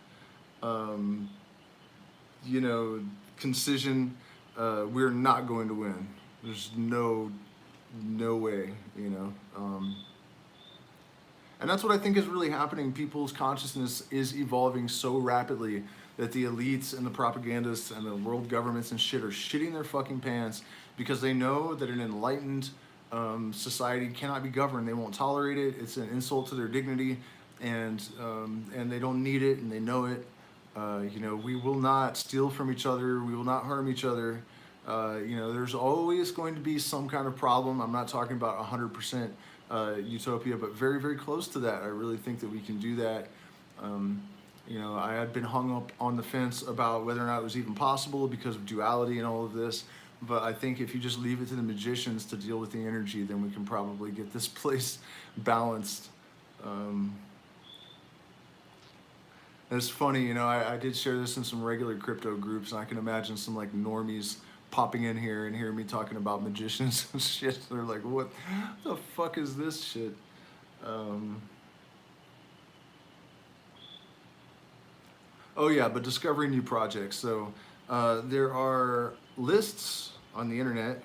you know, concision. We're not going to win. There's no way, you know. And that's what I think is really happening. People's consciousness is evolving so rapidly that the elites and the propagandists and the world governments and shit are shitting their fucking pants because they know that an enlightened society cannot be governed. They won't tolerate it. It's an insult to their dignity, and they don't need it, and they know it. You know, we will not steal from each other. We will not harm each other. You know, there's always going to be some kind of problem. I'm not talking about 100% utopia, but very, very close to that. I really think that we can do that. You know, I had been hung up on the fence about whether or not it was even possible because of duality and all of this. But I think if you just leave it to the magicians to deal with the energy, then we can probably get this place balanced. It's funny, you know, I did share this in some regular crypto groups, and I can imagine some like normies popping in here and hearing me talking about magicians and shit. They're like, what the fuck is this shit? Oh yeah, but discovering new projects. So there are lists on the internet.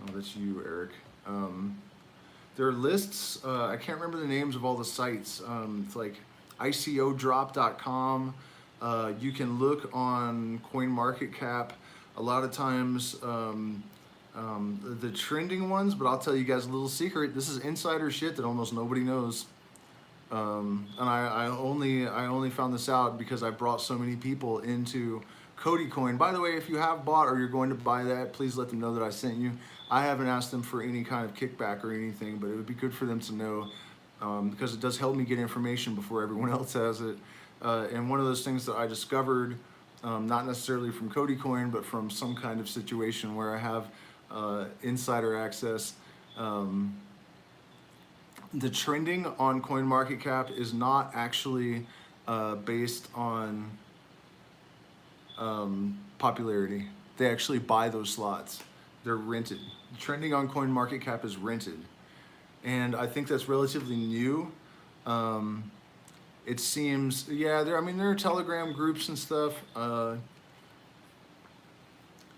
Oh, that's you, Eric. There are lists. I can't remember the names of all the sites. It's like icodrop.com. You can look on CoinMarketCap. A lot of times the trending ones, but I'll tell you guys a little secret. This is insider shit that almost nobody knows. And I only found this out because I brought so many people into Cody Coin. By the way, if you have bought or you're going to buy that, please let them know that I sent you. I haven't asked them for any kind of kickback or anything, but it would be good for them to know because it does help me get information before everyone else has it. And one of those things that I discovered, not necessarily from Cody Coin, but from some kind of situation where I have insider access. The trending on CoinMarketCap is not actually based on popularity. They actually buy those slots. They're rented. Trending on CoinMarketCap is rented. And I think that's relatively new. It seems, yeah, there are Telegram groups and stuff.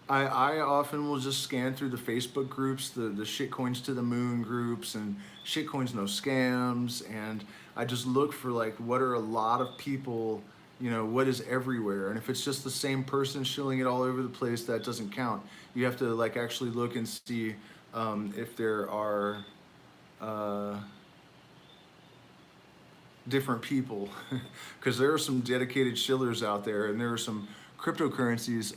I often will just scan through the Facebook groups, the shitcoins to the moon groups and shitcoins no scams, and I just look for like what are a lot of people, you know, what is everywhere, and if it's just the same person shilling it all over the place, that doesn't count. You have to like actually look and see if there are different people, because there are some dedicated shillers out there, and there are some cryptocurrencies.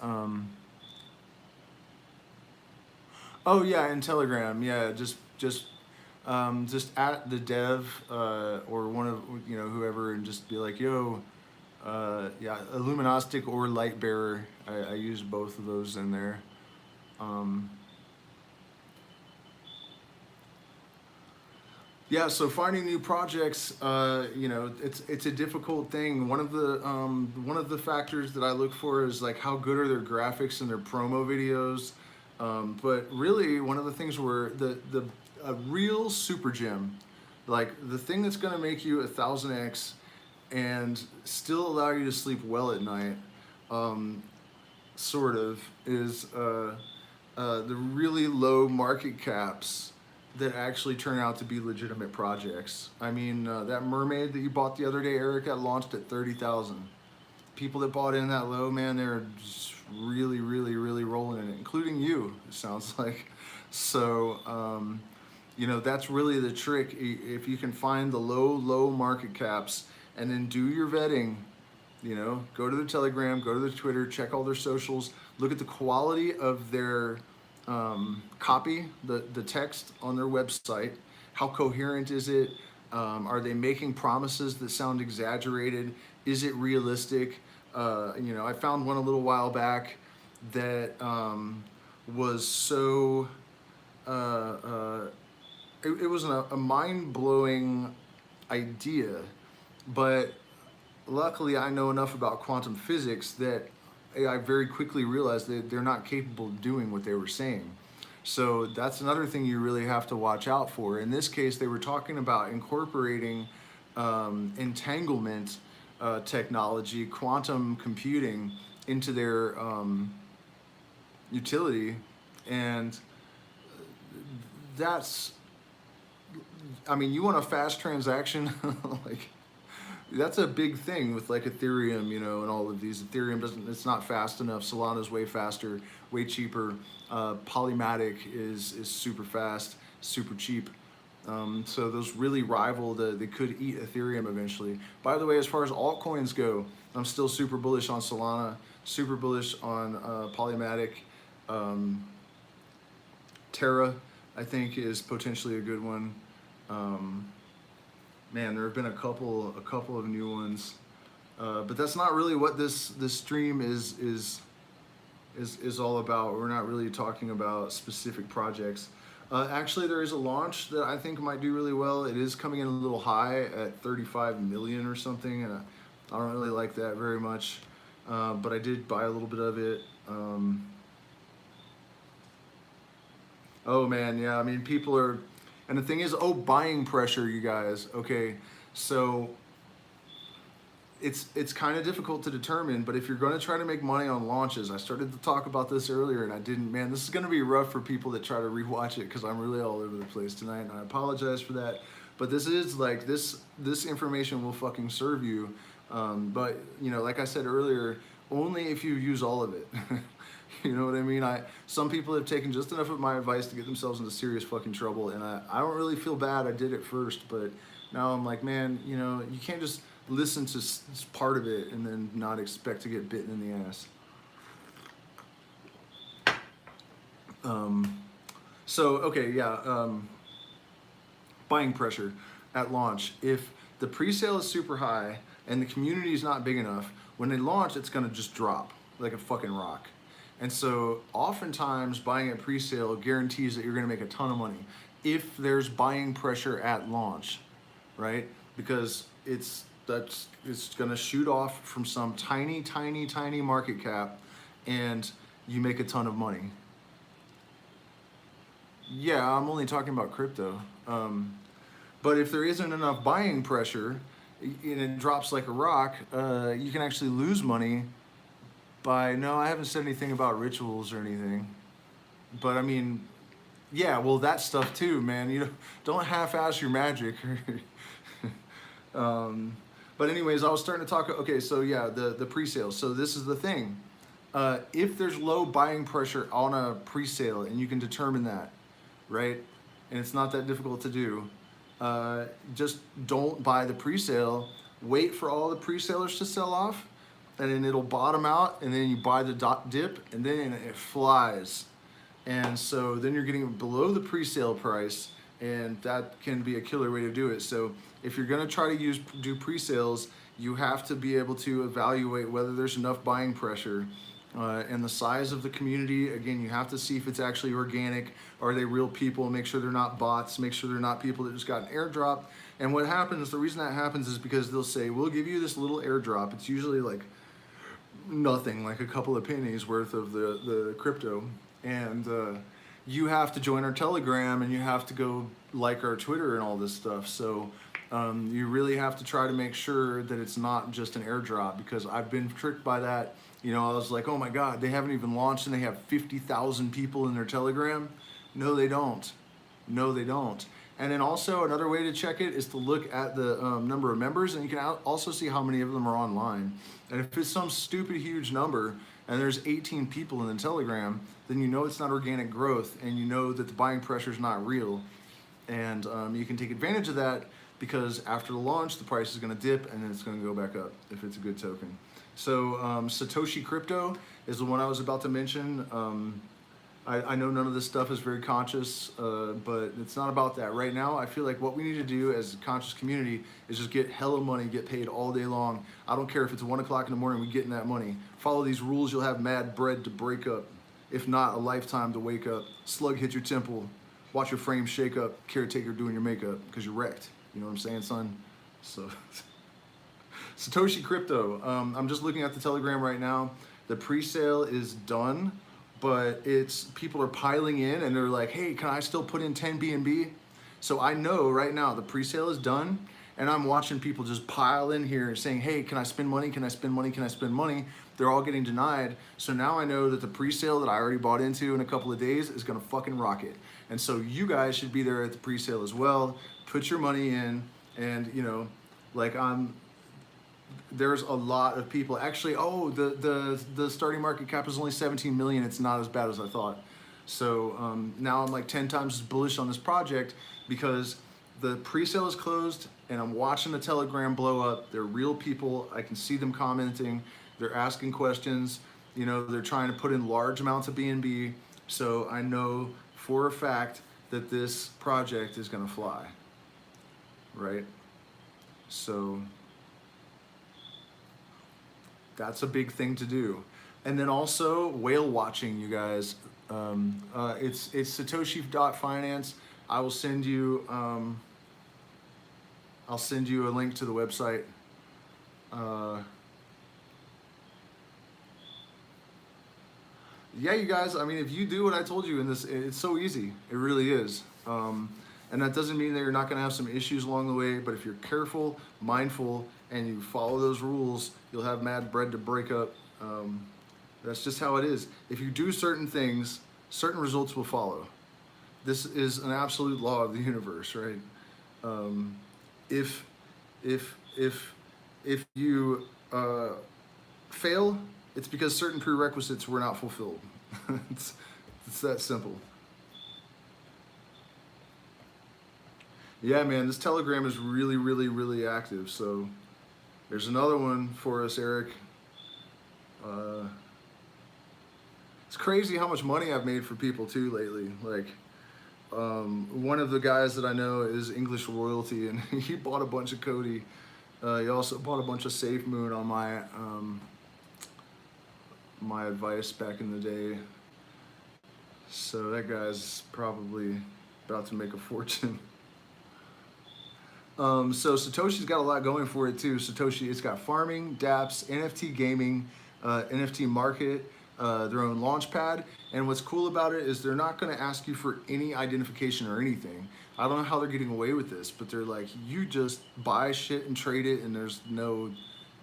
Oh yeah, in Telegram, yeah, just at the dev or one of whoever, and just be like, yo, yeah, Illuminostic or Lightbearer. I use both of those in there. Yeah, so finding new projects, it's a difficult thing. One of the factors that I look for is like how good are their graphics and their promo videos. But really, one of the things where a real super gem, like the thing that's going to make you 1000x and still allow you to sleep well at night, sort of, is the really low market caps that actually turn out to be legitimate projects. I mean, that mermaid that you bought the other day, Eric, got launched at 30,000. People that bought in that low, man, they're just really, really, really rolling in it, including you, it sounds like. So, that's really the trick. If you can find the low market caps and then do your vetting, go to the Telegram, go to the Twitter, check all their socials, look at the quality of their copy, the text on their website. How coherent is it? Are they making promises that sound exaggerated? Is it realistic? I found one a little while back that was so it was a mind-blowing idea, but luckily I know enough about quantum physics that I very quickly realized that they're not capable of doing what they were saying. So that's another thing you really have to watch out for. In this case, they were talking about incorporating entanglement technology, quantum computing, into their utility, and that's, you want a fast transaction, like, that's a big thing with like Ethereum, and all of these. Ethereum it's not fast enough. Solana's way faster, way cheaper. Polymatic is super fast, super cheap. So those really rival they could eat Ethereum eventually. By the way, as far as altcoins go, I'm still super bullish on Solana, super bullish on Polymatic. Terra, I think, is potentially a good one. Man, there have been a couple of new ones, but that's not really what this stream is all about. We're not really talking about specific projects. Actually, there is a launch that I think might do really well. It is coming in a little high at 35 million or something, and I don't really like that very much. But I did buy a little bit of it. Oh man, yeah, I mean, people are, and the thing is, buying pressure, you guys. Okay, so it's kind of difficult to determine, but if you're going to try to make money on launches, I started to talk about this earlier and I didn't. Man, this is going to be rough for people that try to rewatch it because I'm really all over the place tonight, and I apologize for that. But this is like this information will fucking serve you. But you know, like I said earlier, only if you use all of it. You know what I mean? Some people have taken just enough of my advice to get themselves into serious fucking trouble, and I don't really feel bad. I did it first, but now I'm like, man, you know, you can't just listen to part of it and then not expect to get bitten in the ass. So okay, yeah. Buying pressure at launch. If the pre-sale is super high and the community is not big enough, when they launch, it's gonna just drop like a fucking rock. And so oftentimes buying at pre-sale guarantees that you're gonna make a ton of money if there's buying pressure at launch, right? Because it's gonna shoot off from some tiny market cap and you make a ton of money. Yeah, I'm only talking about crypto. But if there isn't enough buying pressure and it drops like a rock, you can actually lose money by, no, I haven't said anything about rituals or anything. But I mean, yeah, well, that stuff too, man. You don't half-ass your magic. But anyways, I was starting to talk, okay, so yeah, the pre-sale. So this is the thing. If there's low buying pressure on a pre-sale, and you can determine that, right? And it's not that difficult to do. Just don't buy the pre-sale. Wait for all the pre-salers to sell off, and then it'll bottom out, and then you buy the dip, and then it flies. And so then you're getting below the pre-sale price, and that can be a killer way to do it. So if you're gonna try to do pre-sales, you have to be able to evaluate whether there's enough buying pressure and the size of the community. Again, you have to see if it's actually organic. Are they real people? Make sure they're not bots. Make sure they're not people that just got an airdrop. And what happens, the reason that happens is because they'll say, we'll give you this little airdrop. It's usually like nothing, like a couple of pennies worth of the crypto. And you have to join our Telegram, and you have to go like our Twitter and all this stuff. So you really have to try to make sure that it's not just an airdrop, because I've been tricked by that. You know, I was like, oh my God, they haven't even launched and they have 50,000 people in their Telegram. No, they don't. No, they don't. And then also another way to check it is to look at the number of members, and you can also see how many of them are online. And if it's some stupid huge number and there's 18 people in the Telegram, then you know it's not organic growth, and you know that the buying pressure is not real. And you can take advantage of that, because after the launch, the price is going to dip and then it's going to go back up if it's a good token. So Satoshi Crypto is the one I was about to mention. I know none of this stuff is very conscious, but it's not about that. Right now, I feel like what we need to do as a conscious community is just get hella money, get paid all day long. I don't care if it's 1 o'clock in the morning, we getting that money. Follow these rules, you'll have mad bread to break up. If not, a lifetime to wake up. Slug hit your temple. Watch your frame shake up. Caretaker doing your makeup because you're wrecked. You know what I'm saying, son? So, Satoshi Crypto. I'm just looking at the Telegram right now. The pre-sale is done, but people are piling in, and they're like, hey, can I still put in 10 BNB? So I know right now the pre-sale is done, and I'm watching people just pile in here saying, hey, can I spend money? Can I spend money? Can I spend money? They're all getting denied. So now I know that the pre-sale that I already bought into in a couple of days is gonna fucking rocket. And so you guys should be there at the pre-sale as well. Put your money in, and you know, like there's a lot of people. Actually, the starting market cap is only 17 million. It's not as bad as I thought. So now I'm like 10 times as bullish on this project, because the pre-sale is closed and I'm watching the Telegram blow up. They're real people. I can see them commenting. They're asking questions. You know, they're trying to put in large amounts of BNB. So I know for a fact that this project is going to fly, right? So that's a big thing to do. And then also whale watching, you guys. It's Satoshi.finance. I will send you. I'll send you a link to the website. Yeah, you guys. I mean, if you do what I told you in this, it's so easy. It really is. And that doesn't mean that you're not going to have some issues along the way. But if you're careful, mindful, and you follow those rules, you'll have mad bread to break up. That's just how it is. If you do certain things, certain results will follow. This is an absolute law of the universe, right? If you fail, it's because certain prerequisites were not fulfilled. it's that simple. Yeah, man, this Telegram is really, really, really active. So there's another one for us, Eric. It's crazy how much money I've made for people too lately. Like, one of the guys that I know is English royalty, and he bought a bunch of Cody. He also bought a bunch of Safe Moon on my my advice back in the day. So that guy's probably about to make a fortune. So Satoshi's got a lot going for it too. Satoshi, it's got farming, dApps, NFT gaming, NFT market, their own launch pad. And what's cool about it is they're not going to ask you for any identification or anything. I don't know how they're getting away with this, but they're like, you just buy shit and trade it, and there's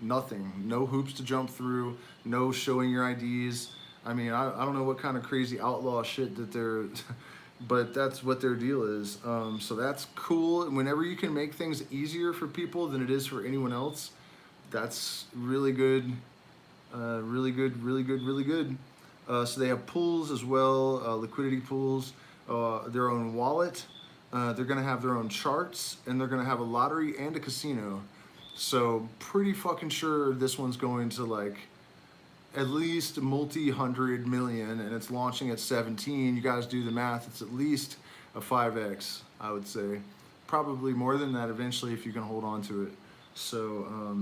nothing, no hoops to jump through, no showing your IDs. I mean, I don't know what kind of crazy outlaw shit that they're, but that's what their deal is. So that's cool. Whenever you can make things easier for people than it is for anyone else, that's really good. Really good, really good, really good. So they have pools as well, liquidity pools, their own wallet. They're gonna have their own charts, and they're gonna have a lottery and a casino. So pretty fucking sure this one's going to like at least multi-hundred million, and it's launching at 17. You guys do the math, it's at least a 5x, I would say. Probably more than that eventually if you can hold on to it. So,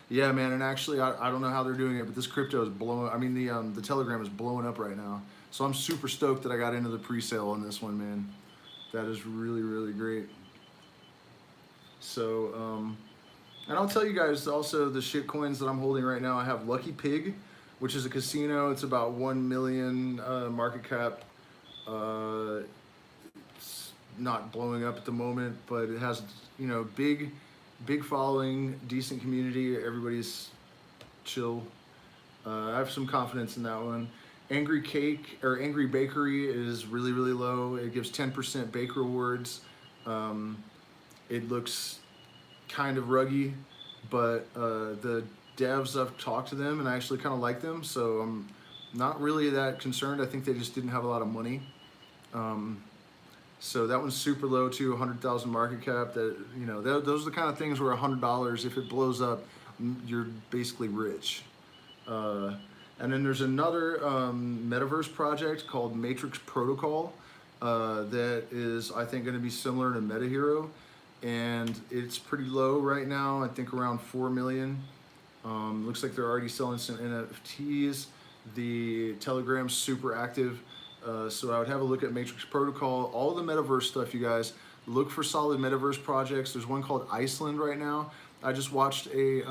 yeah, man, and actually, I don't know how they're doing it, but this crypto is blowing, I mean, the Telegram is blowing up right now. So I'm super stoked that I got into the pre-sale on this one, man. That is really, really great. So, and I'll tell you guys also the shit coins that I'm holding right now. I have Lucky Pig, which is a casino. It's about 1 million market cap. It's not blowing up at the moment, but it has, you know, big following, decent community. Everybody's chill. I have some confidence in that one. Angry Cake or Angry Bakery is really, really low. It gives 10% bake rewards. It looks kind of ruggy, but the devs, I've talked to them and I actually kind of like them, so I'm not really that concerned. I think they just didn't have a lot of money. So that one's super low too, 100,000 market cap. That, you know, those are the kind of things where $100, if it blows up, you're basically rich. And then there's another metaverse project called Matrix Protocol that is, I think, going to be similar to MetaHero, and it's pretty low right now. I think around 4 million. Looks like they're already selling some NFTs. The Telegram's super active. So I would have a look at Matrix Protocol, all the metaverse stuff, you guys. Look for solid metaverse projects. There's one called Iceland right now. I just watched a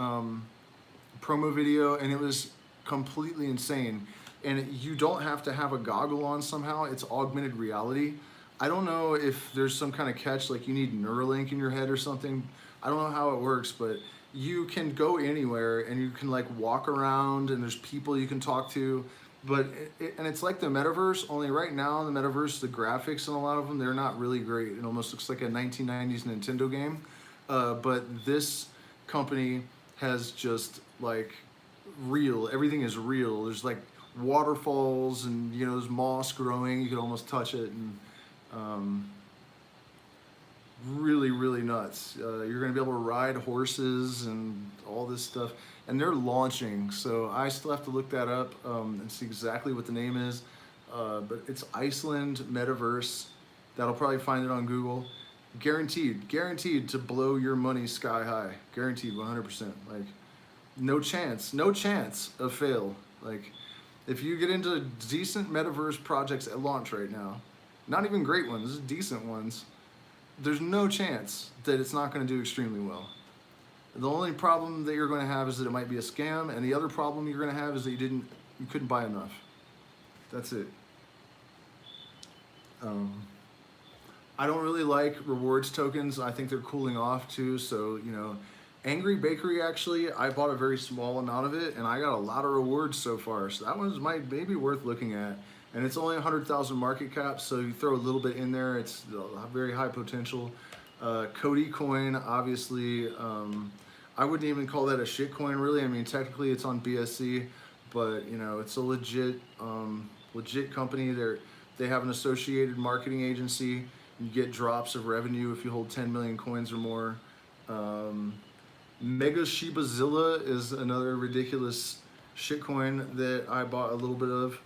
promo video, and it was completely insane. And you don't have to have a goggle on somehow. It's augmented reality. I don't know if there's some kind of catch, like you need Neuralink in your head or something. I don't know how it works, but you can go anywhere and you can like walk around, and there's people you can talk to. But and it's like the metaverse, only right now in the metaverse, the graphics in a lot of them, they're not really great. It almost looks like a 1990s Nintendo game. But this company has just like real, everything is real. There's like waterfalls, and you know, there's moss growing, you could almost touch it. And really, really nuts. You're going to be able to ride horses and all this stuff. And they're launching, so I still have to look that up and see exactly what the name is. But it's Iceland Metaverse. That'll probably find it on Google. Guaranteed to blow your money sky high. Guaranteed, 100%. Like, no chance of fail. Like, if you get into decent metaverse projects at launch right now, not even great ones, decent ones, there's no chance that it's not going to do extremely well. The only problem that you're going to have is that it might be a scam, and the other problem you're going to have is that you couldn't buy enough. That's it. I don't really like rewards tokens. I think they're cooling off too. So, you know, Angry Bakery, actually, I bought a very small amount of it and I got a lot of rewards so far. So that one's maybe worth looking at. And it's only 100,000 market cap, so you throw a little bit in there. It's very high potential. Cody coin, obviously, I wouldn't even call that a shit coin, really. I mean, technically it's on BSC, but you know, it's a legit company. They have an associated marketing agency. You get drops of revenue if you hold 10 million coins or more. Mega Shibazilla is another ridiculous shitcoin that I bought a little bit of,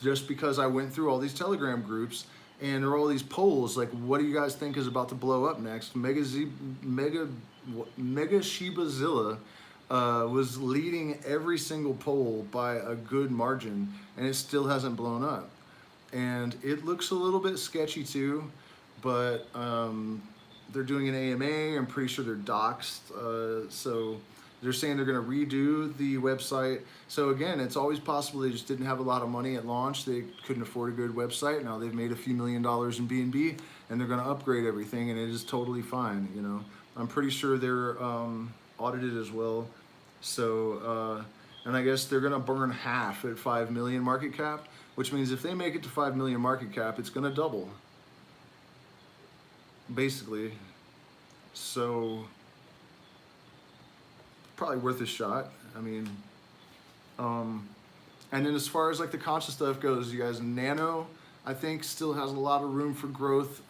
just because I went through all these Telegram groups and there were all these polls like, what do you guys think is about to blow up next? Mega Shibazilla was leading every single poll by a good margin, and it still hasn't blown up. And it looks a little bit sketchy too, but they're doing an AMA. I'm pretty sure they're doxxed. So they're saying they're going to redo the website. So again, it's always possible they just didn't have a lot of money at launch. They couldn't afford a good website. Now they've made a few $1 million in BNB, and they're going to upgrade everything, and it is totally fine. You know, I'm pretty sure they're audited as well. So, and I guess they're going to burn half at 5 million market cap, which means if they make it to 5 million market cap, it's going to double, basically. So probably worth a shot. I mean, and then as far as like the conscious stuff goes, you guys, Nano, I think still has a lot of room for growth.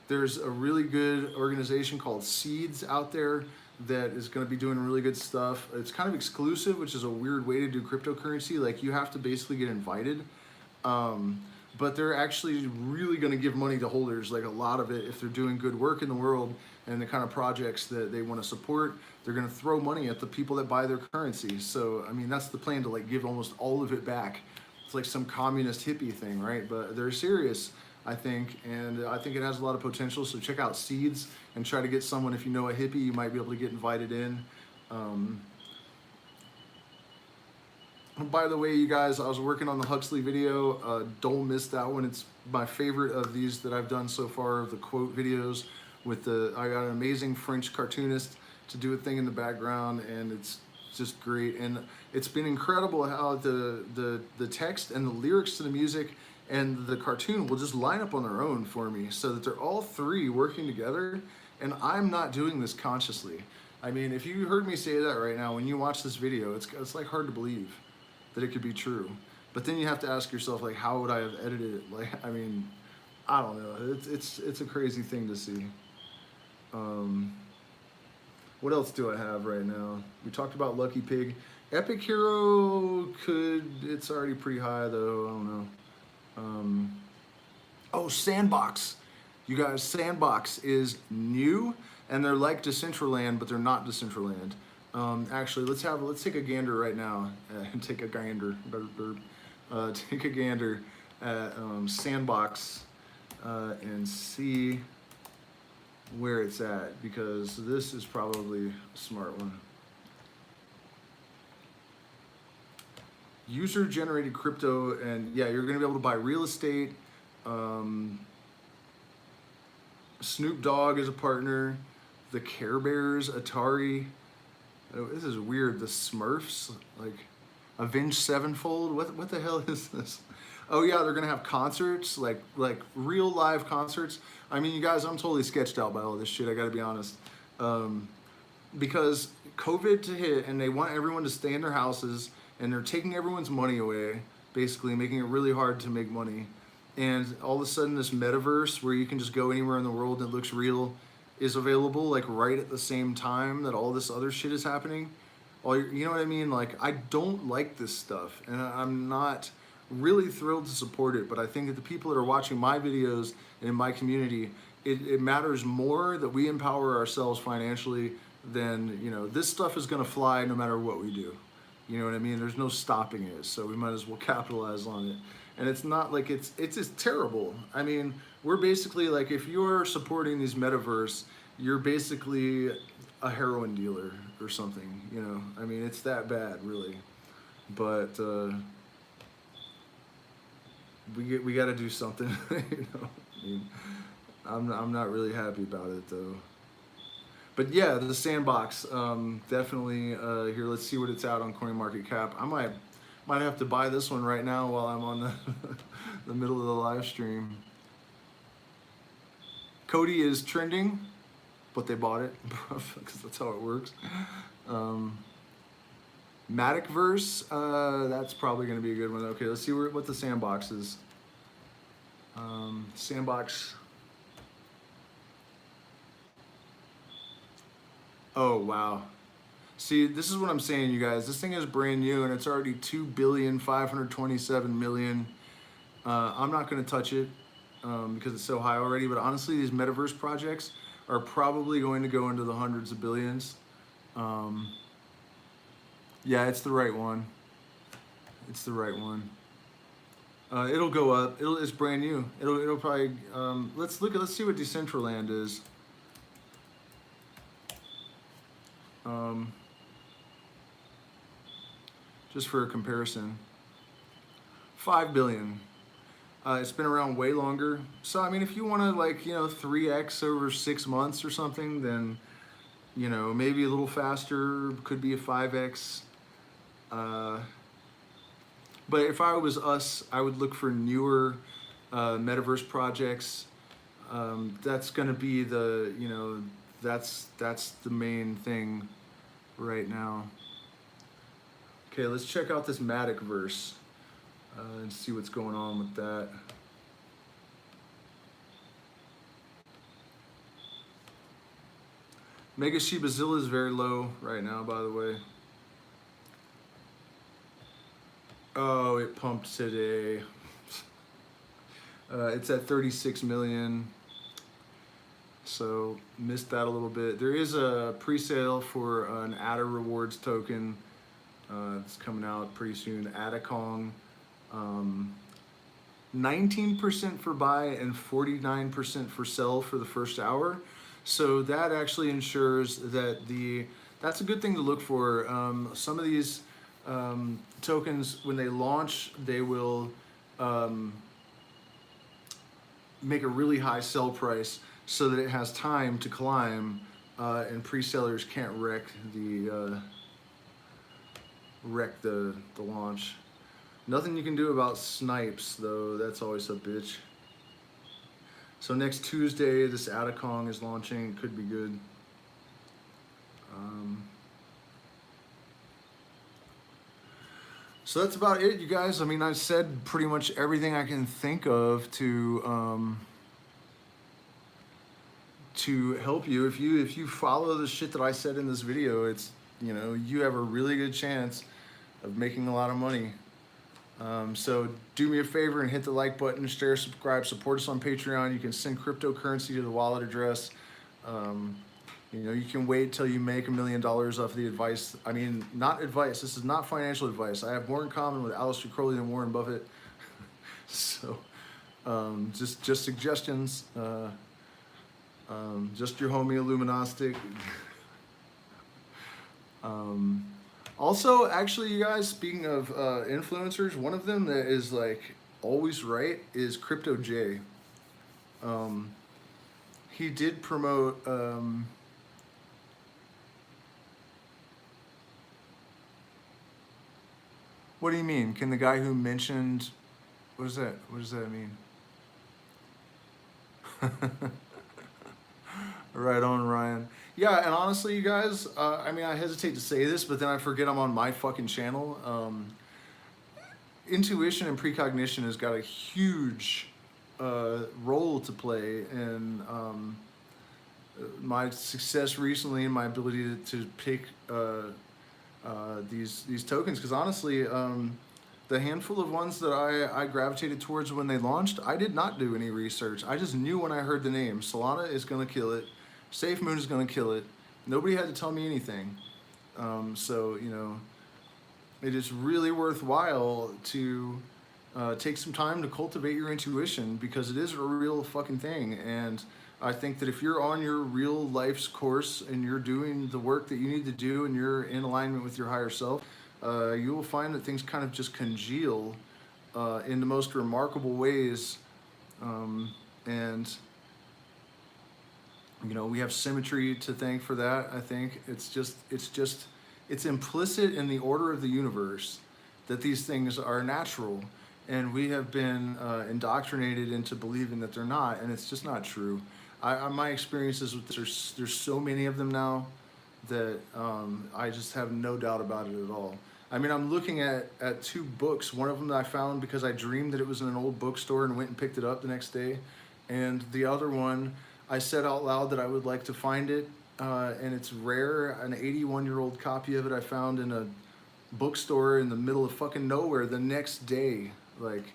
There's a really good organization called Seeds out there that is going to be doing really good stuff. It's kind of exclusive, which is a weird way to do cryptocurrency. Like, you have to basically get invited. But they're actually really going to give money to holders, like a lot of it, if they're doing good work in the world and the kind of projects that they want to support. They're going to throw money at the people that buy their currency. So, I mean, that's the plan, to like give almost all of it back. It's like some communist hippie thing, right? But they're serious, I think, and I think it has a lot of potential. So check out Seeds and try to get someone, if you know a hippie, you might be able to get invited in. By the way, you guys, I was working on the Huxley video. Don't miss that one. It's my favorite of these that I've done so far, the quote videos. I got an amazing French cartoonist to do a thing in the background, and it's just great. And it's been incredible how the text and the lyrics to the music and the cartoon will just line up on their own for me, so that they're all three working together, and I'm not doing this consciously. I mean, if you heard me say that right now, when you watch this video, it's like hard to believe that it could be true. But then you have to ask yourself, like, how would I have edited it? Like, I mean, I don't know. It's a crazy thing to see. What else do I have right now? We talked about Lucky Pig. Epic Hero it's already pretty high though, I don't know. Oh, Sandbox. You guys, Sandbox is new, and they're like Decentraland, but they're not Decentraland. Actually, let's take a gander right now. Take a gander. Take a gander at Sandbox and see where it's at, because this is probably a smart one. User-generated crypto, and yeah, you're gonna be able to buy real estate. Snoop Dogg is a partner. The Care Bears, Atari. Oh, this is weird. The Smurfs, like Avenged Sevenfold. What the hell is this? Oh yeah, they're gonna have concerts, like real live concerts. I mean, you guys, I'm totally sketched out by all this shit. I gotta be honest, because COVID to hit, and they want everyone to stay in their houses, and they're taking everyone's money away, basically making it really hard to make money. and all of a sudden this metaverse where you can just go anywhere in the world and it looks real is available, like right at the same time that all this other shit is happening. You know what I mean? Like, I don't like this stuff, and I'm not really thrilled to support it, but I think that the people that are watching my videos and in my community, it matters more that we empower ourselves financially than, you know, this stuff is gonna fly no matter what we do. You know what I mean? There's no stopping it, so we might as well capitalize on it. And it's not like it's just terrible. I mean, we're basically like, if you're supporting these metaverse, you're basically a heroin dealer or something, you know? I mean, it's that bad, really. But we got to do something, you know? I mean, I'm not really happy about it though. But yeah, the sandbox, definitely. Here, let's see what it's at on CoinMarketCap. I might have to buy this one right now while I'm on the middle of the live stream. Cody is trending, but they bought it because that's how it works. Maticverse, that's probably going to be a good one. Okay, let's see what the sandbox is. Sandbox. Oh, wow. See, this is what I'm saying, you guys. This thing is brand new, and it's already 2,527,000,000. I'm not going to touch it because it's so high already, but honestly, these metaverse projects are probably going to go into the hundreds of billions. Yeah, it's the right one. It's the right one. It'll go up. It's brand new. It'll probably. Let's see what Decentraland is. Just for a comparison, 5 billion. It's been around way longer. So I mean, if you want to, like, you know, 3x over 6 months or something, then, you know, maybe a little faster, could be a 5x. But if I was us, I would look for newer metaverse projects. That's going to be the, you know, that's the main thing right now. Okay, let's check out this Maticverse and see what's going on with that. Mega Shibazilla is very low right now, by the way. Oh, it pumped today. It's at 36 million. So missed that a little bit. There is a pre-sale for an ADA rewards token. It's coming out pretty soon. ADACONG. 19% for buy and 49% for sell for the first hour. So that actually ensures that that's a good thing to look for. Some of these tokens, when they launch, they will make a really high sell price so that it has time to climb, and pre-sellers can't wreck the launch. Nothing you can do about snipes though. That's always a bitch. So next Tuesday, this ADACONG is launching. Could be good. So that's about it, you guys. I mean, I've said pretty much everything I can think of to help you. If you follow the shit that I said in this video, it's, you know, you have a really good chance of making a lot of money. So do me a favor and hit the like button, share, subscribe, support us on Patreon. You can send cryptocurrency to the wallet address. You know, you can wait till you make $1 million off the advice. I mean, not advice. This is not financial advice. I have more in common with Aleister Crowley than Warren Buffett. So, just suggestions. Just your homie Illuminostic. Also, actually, you guys, speaking of influencers, one of them that is like always right is Crypto J. He did promote what do you mean? Can the guy who mentioned, what is that? What does that mean? Right on, Ryan. Yeah, and honestly, you guys, I mean, I hesitate to say this, but then I forget I'm on my fucking channel. Intuition and precognition has got a huge role to play in my success recently and my ability to pick these tokens. Because honestly, the handful of ones that I gravitated towards when they launched, I did not do any research. I just knew when I heard the name, Solana is going to kill it, SafeMoon is going to kill it. Nobody had to tell me anything. So, you know, it is really worthwhile to take some time to cultivate your intuition, because it is a real fucking thing. And I think that if you're on your real life's course and you're doing the work that you need to do and you're in alignment with your higher self, you will find that things kind of just congeal in the most remarkable ways. And you know, we have symmetry to thank for that. I think it's implicit in the order of the universe that these things are natural, and we have been indoctrinated into believing that they're not, and it's just not true. My experiences with this, there's so many of them now that I just have no doubt about it at all. I mean, I'm looking at two books. One of them that I found because I dreamed that it was in an old bookstore and went and picked it up the next day. And the other one, I said out loud that I would like to find it, and it's rare. An 81-year-old copy of it I found in a bookstore in the middle of fucking nowhere the next day. Like,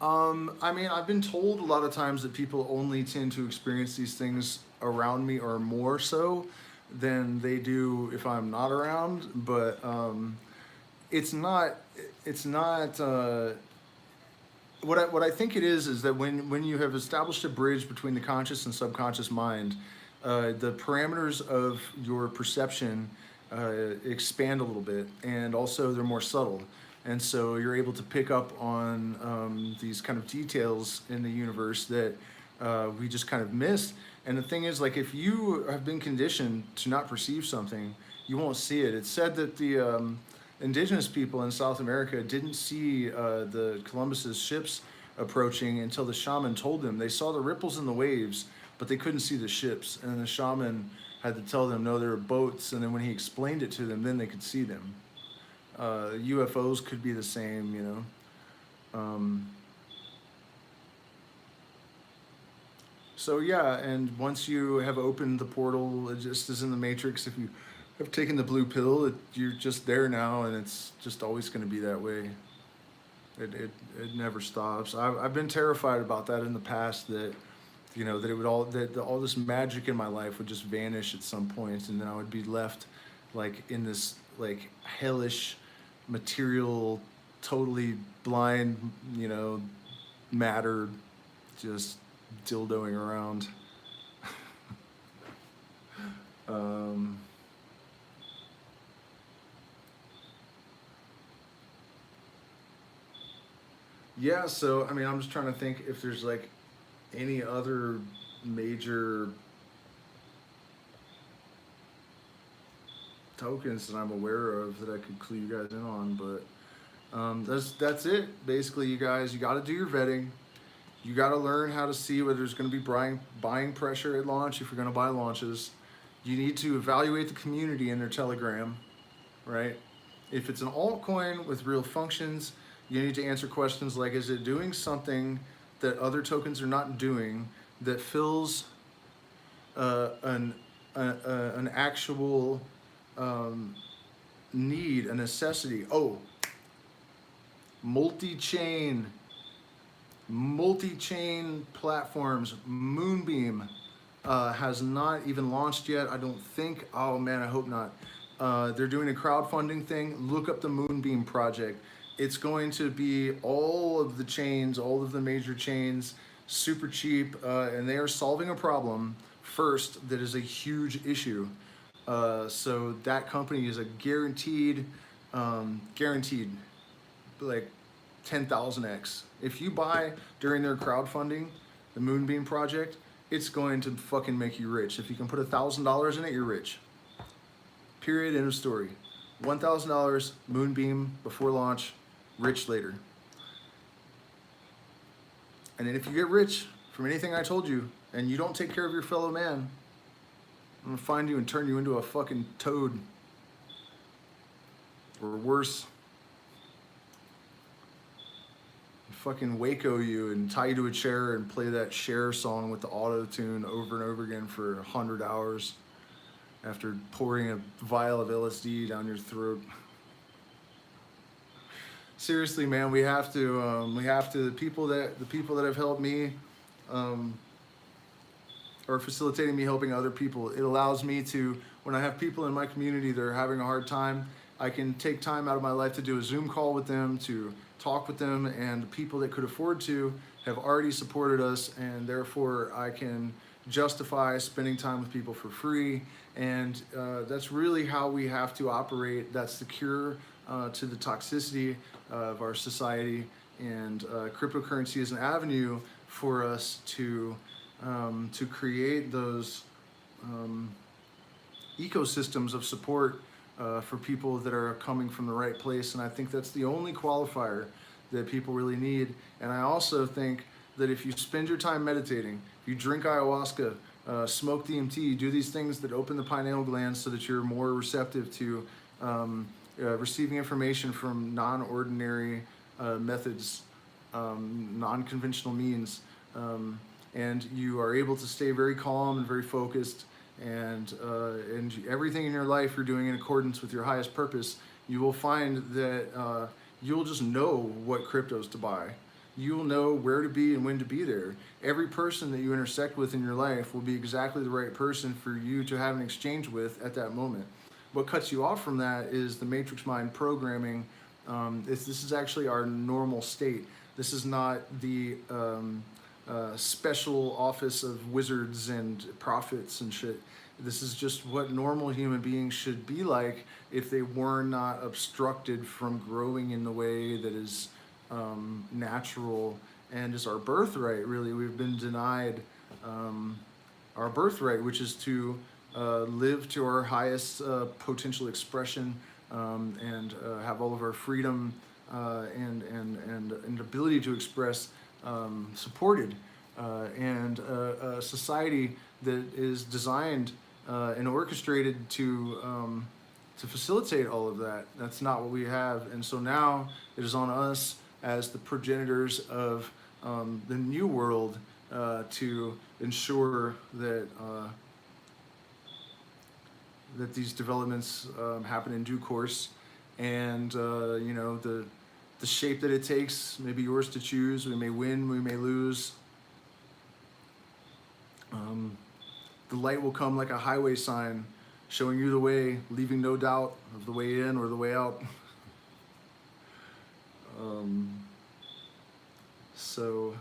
I mean, I've been told a lot of times that people only tend to experience these things around me, or more so than they do if I'm not around. But it's not. What I think it is that when you have established a bridge between the conscious and subconscious mind, the parameters of your perception expand a little bit, and also they're more subtle. And so you're able to pick up on these kind of details in the universe that we just kind of missed. And the thing is, like, if you have been conditioned to not perceive something, you won't see it. It's said that the indigenous people in South America didn't see the Columbus's ships approaching until the shaman told them. They saw the ripples in the waves, but they couldn't see the ships. And the shaman had to tell them, no, there are boats. And then when he explained it to them, then they could see them. UFOs could be the same, you know. So yeah, and once you have opened the portal, it just as in the Matrix, if you have taken the blue pill, you're just there now, and it's just always going to be that way. It never stops. I've been terrified about that in the past, that, you know, that it would all this magic in my life would just vanish at some point, and then I would be left like in this like hellish material, totally blind, you know, matter, just dildoing around. Yeah, so I mean, I'm just trying to think if there's like any other major tokens that I'm aware of that I could clue you guys in on, but that's it. Basically, you guys, you got to do your vetting. You got to learn how to see whether there's going to be buying pressure at launch if you're going to buy launches. You need to evaluate the community in their Telegram, right? If it's an altcoin with real functions, you need to answer questions like, is it doing something that other tokens are not doing that fills an actual need, a necessity? Oh, multi-chain platforms. Moonbeam has not even launched yet, I don't think. Oh man, I hope not. They're doing a crowdfunding thing. Look up the Moonbeam project. It's going to be all of the chains, all of the major chains, super cheap, and they are solving a problem first that is a huge issue. So that company is a guaranteed like 10,000x. If you buy during their crowdfunding, the Moonbeam project, it's going to fucking make you rich. If you can put $1,000 in it, you're rich. Period, end of story. $1,000, Moonbeam before launch, rich later. And then if you get rich from anything I told you, and you don't take care of your fellow man, I'm gonna find you and turn you into a fucking toad. or worse, fucking Waco you and tie you to a chair and play that Cher song with the auto tune over and over again for 100 hours after pouring a vial of LSD down your throat. Seriously, man, we have to. The people that have helped me, or facilitating me helping other people. It allows me to, when I have people in my community that are having a hard time, I can take time out of my life to do a Zoom call with them, to talk with them, and the people that could afford to have already supported us, and therefore I can justify spending time with people for free. And that's really how we have to operate. That's the cure to the toxicity of our society, and cryptocurrency is an avenue for us to create those ecosystems of support for people that are coming from the right place. And I think that's the only qualifier that people really need. And I also think that if you spend your time meditating, you drink ayahuasca, smoke DMT, do these things that open the pineal gland so that you're more receptive to receiving information from non-ordinary methods, non-conventional means, and you are able to stay very calm and very focused, and everything in your life you're doing in accordance with your highest purpose, you will find that you'll just know what cryptos to buy. You'll know where to be and when to be there. Every person that you intersect with in your life will be exactly the right person for you to have an exchange with at that moment. What cuts you off from that is the matrix mind programming. This is actually our normal state. This is not the special office of wizards and prophets and shit. This is just what normal human beings should be like if they were not obstructed from growing in the way that is natural and is our birthright. Really, we've been denied our birthright, which is to live to our highest potential expression, and have all of our freedom and ability to express supported, and a society that is designed and orchestrated to facilitate all of that. That's not what we have, and so now it is on us as the progenitors of the new world to ensure that that these developments happen in due course, and you know, the shape that it takes may be yours to choose. We may win, we may lose. The light will come like a highway sign, showing you the way, leaving no doubt of the way in or the way out. So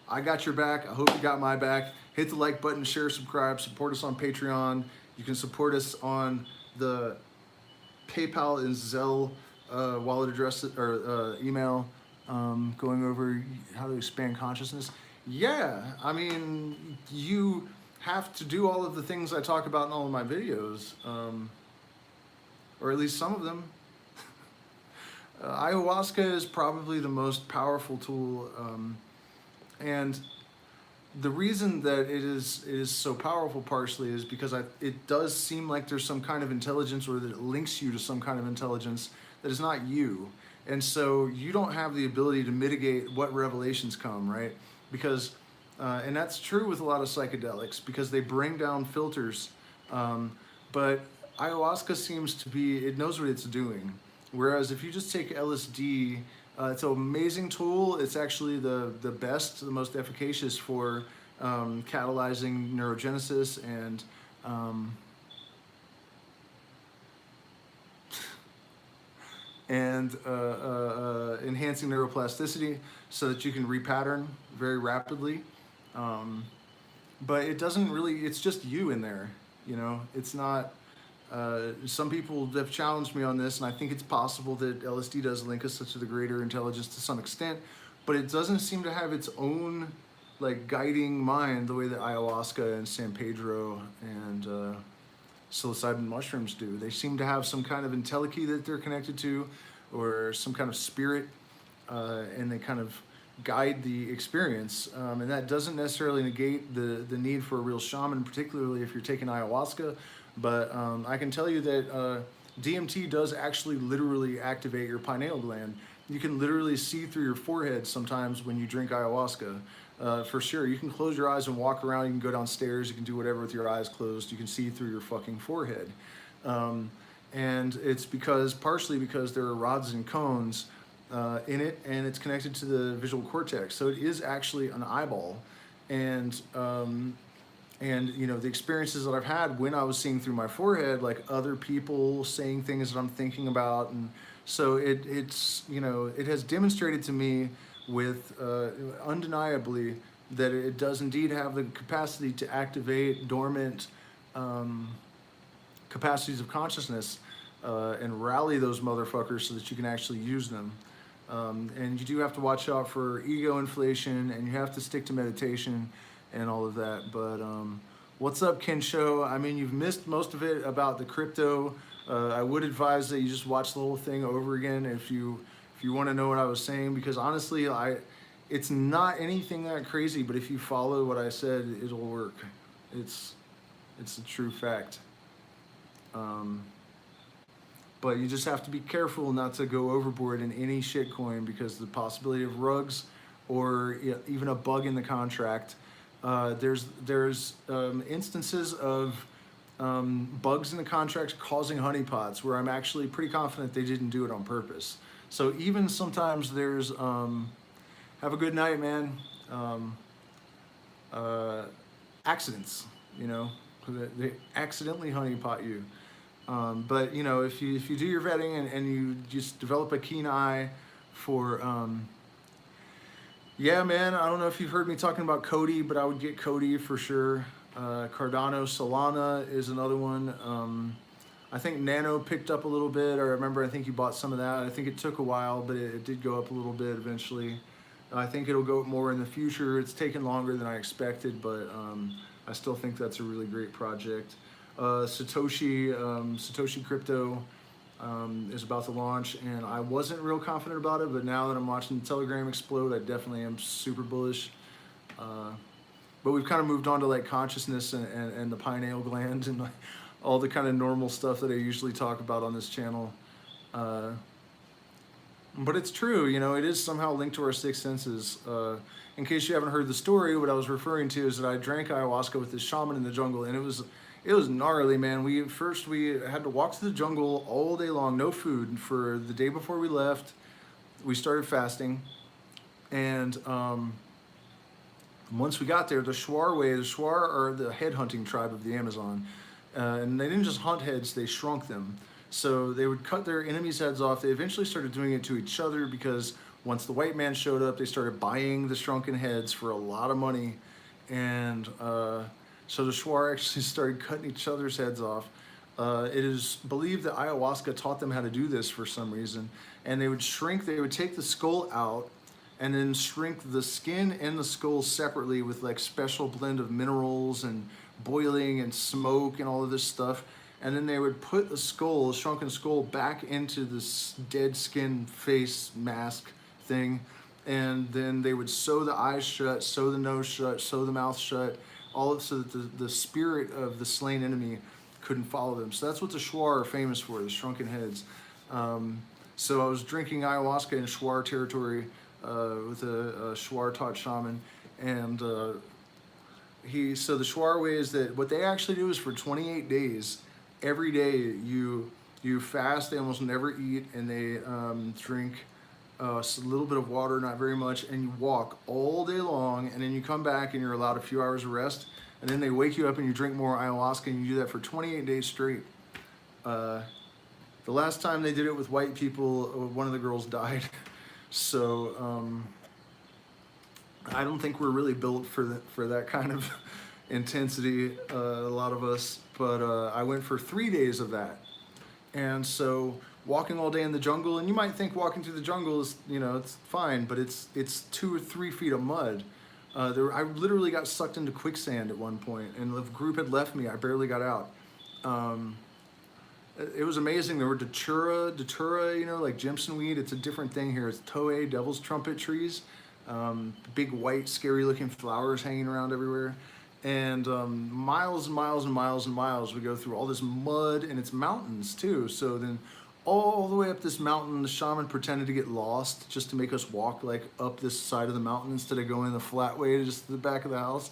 I got your back. I hope you got my back. Hit the like button, share, subscribe, support us on Patreon. You can support us on the PayPal and Zelle wallet address or email, going over how to expand consciousness. Yeah, I mean, you have to do all of the things I talk about in all of my videos, or at least some of them. Ayahuasca is probably the most powerful tool, and the reason that it is so powerful partially is because it does seem like there's some kind of intelligence, or that it links you to some kind of intelligence that is not you. And so you don't have the ability to mitigate what revelations come, right? Because, and that's true with a lot of psychedelics, because they bring down filters. But ayahuasca seems to be, it knows what it's doing. Whereas if you just take LSD, it's an amazing tool. It's actually the best, the most efficacious for catalyzing neurogenesis and enhancing neuroplasticity so that you can repattern very rapidly. But it doesn't really, it's just you in there, you know? It's not, some people have challenged me on this, and I think it's possible that LSD does link us to the greater intelligence to some extent, but it doesn't seem to have its own like guiding mind the way that ayahuasca and San Pedro and psilocybin mushrooms do. They seem to have some kind of entelechy that they're connected to, or some kind of spirit, and they kind of guide the experience. And that doesn't necessarily negate the need for a real shaman, particularly if you're taking ayahuasca. But I can tell you that DMT does actually literally activate your pineal gland. You can literally see through your forehead sometimes when you drink ayahuasca. For sure, you can close your eyes and walk around. You can go downstairs. You can do whatever with your eyes closed. You can see through your fucking forehead. And it's partially because there are rods and cones in it, and it's connected to the visual cortex. So it is actually an eyeball. And you know, the experiences that I've had when I was seeing through my forehead, like other people saying things that I'm thinking about, and so it's you know, it has demonstrated to me with undeniably that it does indeed have the capacity to activate dormant capacities of consciousness and rally those motherfuckers so that you can actually use them. And you do have to watch out for ego inflation, and you have to stick to meditation and all of that. But what's up, Kensho? I mean, you've missed most of it about the crypto. I would advise that you just watch the whole thing over again if you want to know what I was saying, because honestly, it's not anything that crazy, but if you follow what I said, it'll work. It's a true fact. But you just have to be careful not to go overboard in any shitcoin, because the possibility of rugs or even a bug in the contract. There's instances of bugs in the contracts causing honeypots where I'm actually pretty confident they didn't do it on purpose. So even sometimes there's have a good night, man. Accidents, you know, they accidentally honeypot you. But you know, if you do your vetting and you just develop a keen eye for, yeah, man, I don't know if you've heard me talking about Cody, but I would get Cody for sure. Cardano Solana is another one. I think Nano picked up a little bit. I think you bought some of that. I think it took a while, but it did go up a little bit eventually. I think it'll go up more in the future. It's taken longer than I expected, but I still think that's a really great project. Satoshi Crypto is about to launch, and I wasn't real confident about it, but now that I'm watching the Telegram explode, I definitely am super bullish. But we've kind of moved on to like consciousness and the pineal gland and like all the kind of normal stuff that I usually talk about on this channel. But it's true, you know, it is somehow linked to our sixth senses. In case you haven't heard the story, what I was referring to is that I drank ayahuasca with this shaman in the jungle, and it was gnarly, man. We had to walk through the jungle all day long, no food. For the day before we left, we started fasting, and once we got there, the Shuar are the head hunting tribe of the Amazon, and they didn't just hunt heads, they shrunk them. So they would cut their enemies' heads off. They eventually started doing it to each other, because once the white man showed up, they started buying the shrunken heads for a lot of money, and so the Shuar actually started cutting each other's heads off. It is believed that ayahuasca taught them how to do this for some reason, and they would take the skull out and then shrink the skin and the skull separately with like special blend of minerals and boiling and smoke and all of this stuff. And then they would put the shrunken skull, back into this dead skin face mask thing. And then they would sew the eyes shut, sew the nose shut, sew the mouth shut, so that the spirit of the slain enemy couldn't follow them. So that's what the Shuar are famous for, the shrunken heads. So I was drinking ayahuasca in Shuar territory with a Shuar taught shaman. And so the Shuar way is that what they actually do is for 28 days, every day you fast, they almost never eat, and they drink a little bit of water, not very much, and you walk all day long, and then you come back and you're allowed a few hours of rest, and then they wake you up and you drink more ayahuasca, and you do that for 28 days straight. The last time they did it with white people, one of the girls died. So I don't think we're really built for that kind of intensity, a lot of us, but I went for 3 days of that. And so walking all day in the jungle, and you might think walking through the jungle is, you know, it's fine, but it's 2 or 3 feet of mud. I literally got sucked into quicksand at one point, and the group had left me. I barely got out. It was amazing. There were datura, you know, like Jimson weed. It's a different thing here. It's Toei, devil's trumpet trees. Big white, scary looking flowers hanging around everywhere. and miles and miles and miles and miles. We go through all this mud, and it's mountains too. So then all the way up this mountain, the shaman pretended to get lost just to make us walk like up this side of the mountain instead of going the flat way to just the back of the house.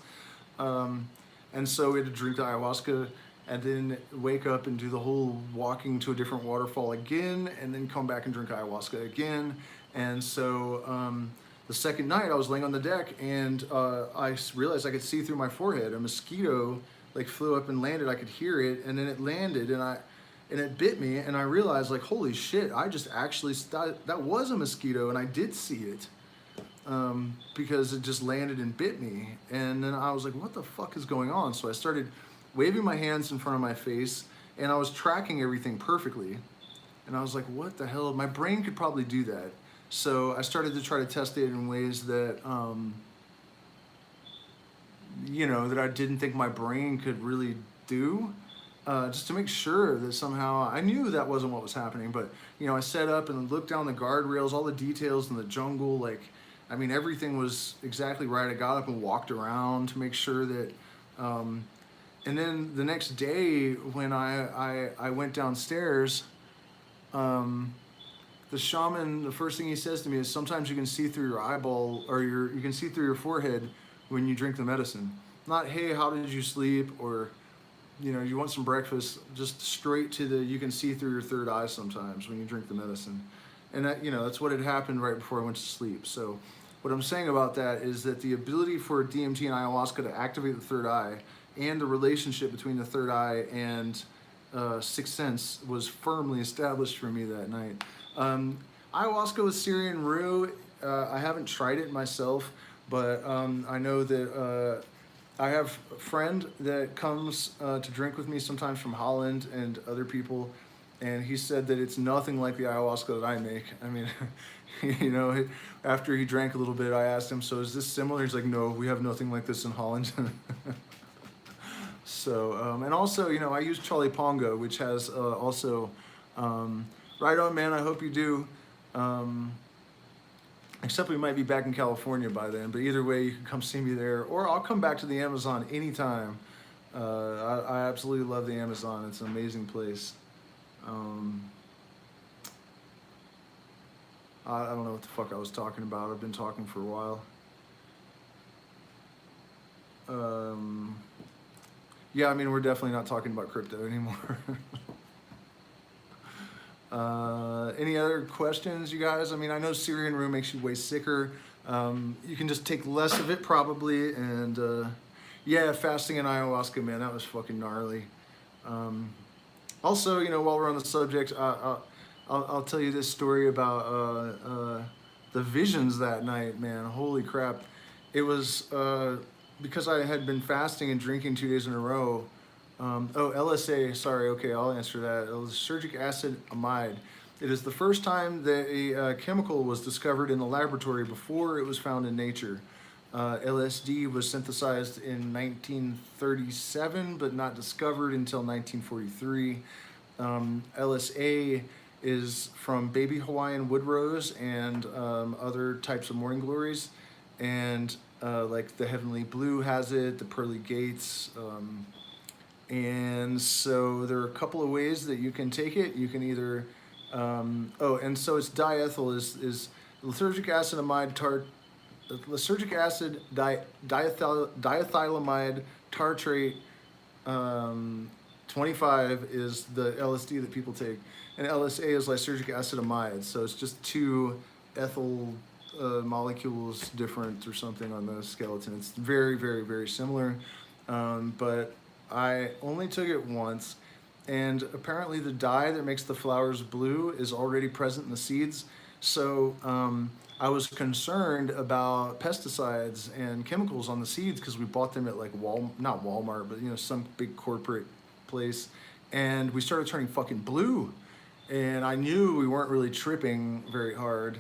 And so we had to drink the ayahuasca and then wake up and do the whole walking to a different waterfall again, and then come back and drink ayahuasca again. And so the second night I was laying on the deck, and I realized I could see through my forehead. A mosquito like flew up and landed. I could hear it, and then it landed, and it bit me, and I realized like, holy shit, I just actually, that was a mosquito, and I did see it. Because it just landed and bit me. And then I was like, what the fuck is going on? So I started waving my hands in front of my face, and I was tracking everything perfectly. And I was like, what the hell? My brain could probably do that. So I started to try to test it in ways that, that I didn't think my brain could really do. Just to make sure that somehow, I knew that wasn't what was happening, but, I set up and looked down the guardrails, all the details in the jungle, like, I mean, everything was exactly right. I got up and walked around to make sure that, and then the next day when I went downstairs, the shaman, the first thing he says to me is, sometimes you can see through your eyeball, or you can see through your forehead when you drink the medicine. Not, hey, how did you sleep? Or, you want some breakfast, just straight to you can see through your third eye sometimes when you drink the medicine. And that, that's what had happened right before I went to sleep. So what I'm saying about that is that the ability for DMT and ayahuasca to activate the third eye, and the relationship between the third eye and sixth sense, was firmly established for me that night. Ayahuasca with Syrian rue, I haven't tried it myself, but I know that I have a friend that comes to drink with me sometimes from Holland and other people, and he said that it's nothing like the ayahuasca that I make. I mean, after he drank a little bit, I asked him, so is this similar? He's like, no, we have nothing like this in Holland. So, and also, I use Charlie Pongo, which has also, right on, man, I hope you do. Except we might be back in California by then, but either way, you can come see me there, or I'll come back to the Amazon anytime. I absolutely love the Amazon. It's an amazing place. I don't know what the fuck I was talking about. I've been talking for a while. Yeah, I mean, we're definitely not talking about crypto anymore. Any other questions, you guys? I mean, I know Syrian rue makes you way sicker. You can just take less of it probably. And yeah, fasting and ayahuasca, man, that was fucking gnarly. Also, while we're on the subject, I'll tell you this story about the visions that night, man. Holy crap. It was because I had been fasting and drinking 2 days in a row. LSA, sorry, okay, I'll answer that. Lysergic acid amide. It is the first time that a chemical was discovered in the laboratory before it was found in nature. LSD was synthesized in 1937, but not discovered until 1943. LSA is from baby Hawaiian wood rose and other types of morning glories. And like the heavenly blue has it, the pearly gates. And so there are a couple of ways that you can take it. You can either, and so it's diethyl is lysergic acid amide lysergic acid diethylamide tartrate 25 is the LSD that people take, and LSA is lysergic acid amide. So it's just two ethyl molecules different or something on the skeleton. It's very, very, very similar, but I only took it once, and apparently the dye that makes the flowers blue is already present in the seeds. So I was concerned about pesticides and chemicals on the seeds because we bought them at like not Walmart, but some big corporate place, and we started turning fucking blue, and I knew we weren't really tripping very hard.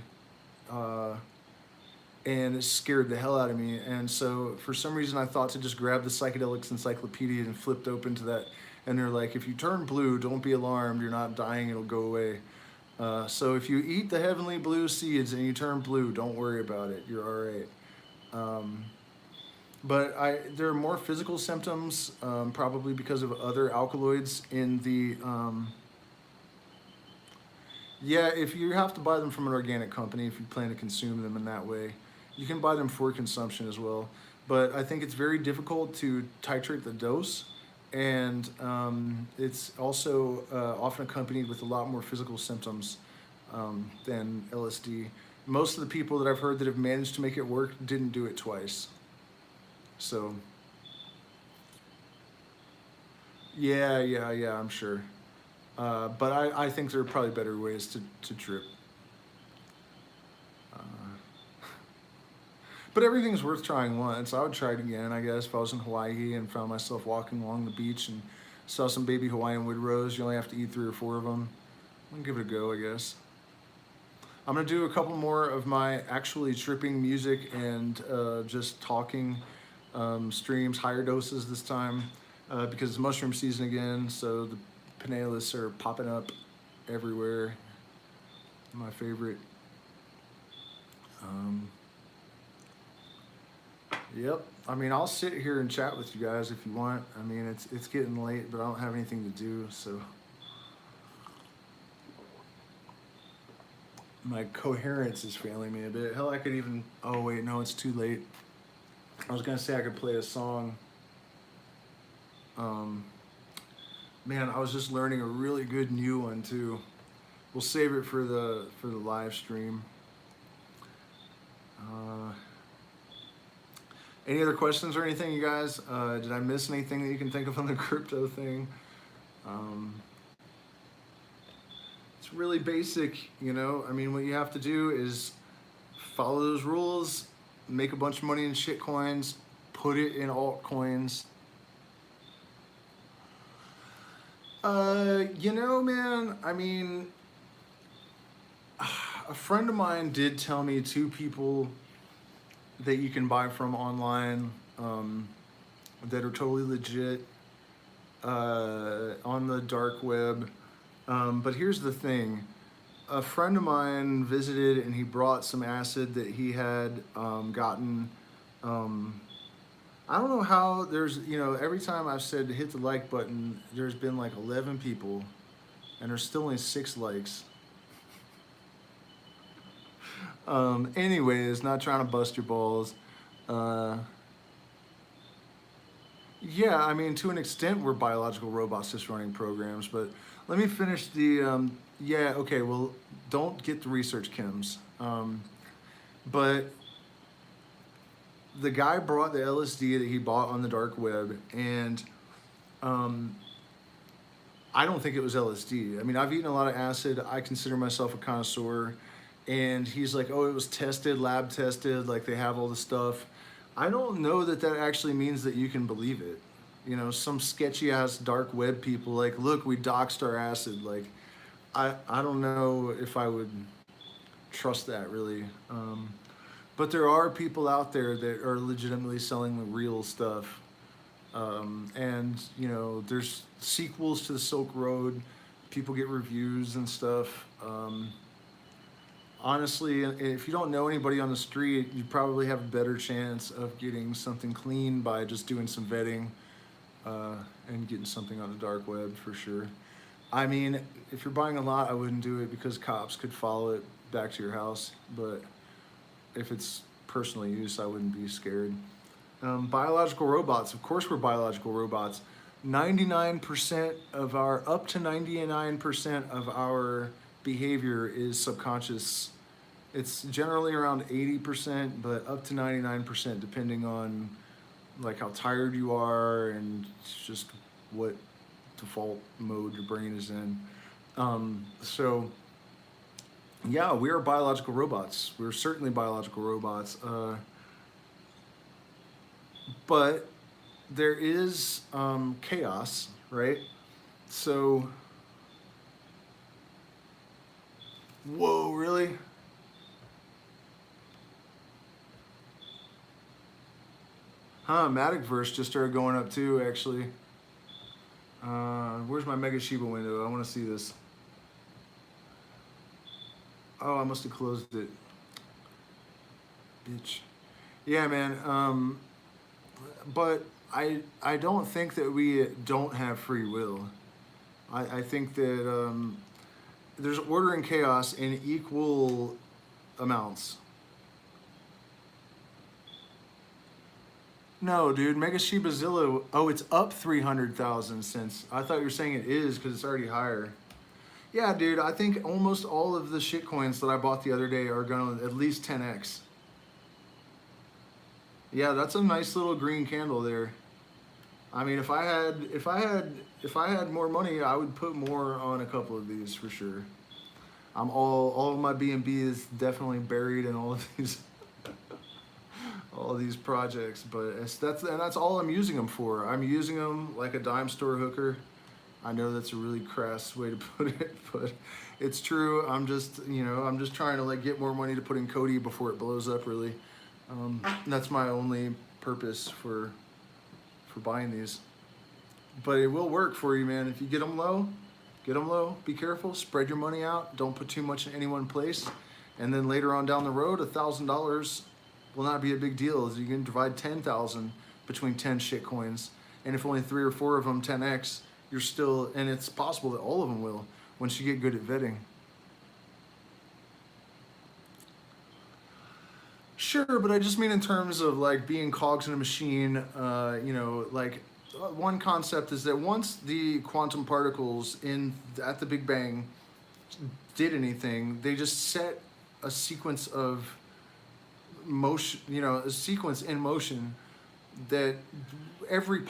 And it scared the hell out of me. And so for some reason I thought to just grab the Psychedelics Encyclopedia and flipped open to that. And they're like, if you turn blue, don't be alarmed. You're not dying. It'll go away. So if you eat the heavenly blue seeds and you turn blue, don't worry about it. You're all right. But there are more physical symptoms, probably because of other alkaloids in the. Yeah, if you have to buy them from an organic company, if you plan to consume them in that way, you can buy them for consumption as well. But I think it's very difficult to titrate the dose, and it's also often accompanied with a lot more physical symptoms than LSD. Most of the people that I've heard that have managed to make it work didn't do it twice. So, yeah, I'm sure. But I think there are probably better ways to trip. Uh, but everything's worth trying once. I would try it again, I guess, if I was in Hawaii and found myself walking along the beach and saw some baby Hawaiian wood rose. You only have to eat 3 or 4 of them. I'm gonna give it a go, I guess. I'm gonna do a couple more of my actually tripping music and just talking streams, higher doses this time, because it's mushroom season again, so the Pinellas are popping up everywhere. My favorite. Yep. I mean, I'll sit here and chat with you guys if you want. I mean, it's getting late, but I don't have anything to do, so my coherence is failing me a bit. Hell, I could even. Oh wait, no, it's too late. I was gonna say I could play a song. Man, I was just learning a really good new one too. We'll save it for the live stream. Any other questions or anything, you guys? Did I miss anything that you can think of on the crypto thing? It's really basic, you know? I mean, what you have to do is follow those rules, make a bunch of money in shit coins, put it in altcoins. You know, man, I mean, a friend of mine did tell me 2 people that you can buy from online that are totally legit on the dark web. But here's the thing. A friend of mine visited and he brought some acid that he had gotten. I don't know how there's, you know, every time I've said to hit the like button, there's been like 11 people and there's still only 6 likes. Anyways, not trying to bust your balls. Yeah, I mean, to an extent, we're biological robots just running programs, but let me finish the, yeah, okay, well, don't get the research chems. But the guy brought the LSD that he bought on the dark web, and I don't think it was LSD. I mean, I've eaten a lot of acid. I consider myself a connoisseur. And he's like, oh, it was tested, lab tested, like they have all the stuff. I don't know that that actually means that you can believe it. You know, some sketchy ass dark web people like, look, we doxed our acid. Like, I don't know if I would trust that really. But there are people out there that are legitimately selling the real stuff. And, you know, there's sequels to the Silk Road. People get reviews and stuff. Honestly, if you don't know anybody on the street, you probably have a better chance of getting something clean by just doing some vetting and getting something on the dark web for sure. I mean, if you're buying a lot, I wouldn't do it because cops could follow it back to your house. But if it's personal use, I wouldn't be scared. Biological robots, of course we're biological robots. 99% of our, up to 99% of our behavior is subconscious. It's generally around 80%, but up to 99% depending on like how tired you are and just what default mode your brain is in. So yeah, we are biological robots. We're certainly biological robots. But there is chaos, right? So, whoa, really? Huh, Maticverse just started going up too, actually. Where's my Mega Shiba window? I want to see this. Oh, I must have closed it. Bitch. Yeah, man. but I don't think that we don't have free will. I think that there's order and chaos in equal amounts. No, dude, Mega Shiba Zillow. Oh, it's up 300,000 since. I thought you were saying it is because it's already higher. Yeah, dude, I think almost all of the shit coins that I bought the other day are going to at least 10x. Yeah, that's a nice little green candle there. I mean, if I had more money, I would put more on a couple of these for sure. I'm all of my B&B is definitely buried in all of these all these projects, but that's all I'm using them for. I'm using them like a dime store hooker. I know that's a really crass way to put it, but it's true. I'm just, I'm just trying to like get more money to put in Cody before it blows up really. That's my only purpose for buying these. But it will work for you, man. If you get them low, be careful, spread your money out, don't put too much in any one place. And then later on down the road, $1,000 will not be a big deal. You can divide 10,000 between 10 shit coins. And if only 3 or 4 of them 10x, you're still, and it's possible that all of them will once you get good at vetting. Sure, but I just mean in terms of like being cogs in a machine, like one concept is that once the quantum particles at the Big Bang did anything, they just set a sequence of motion, a sequence in motion that every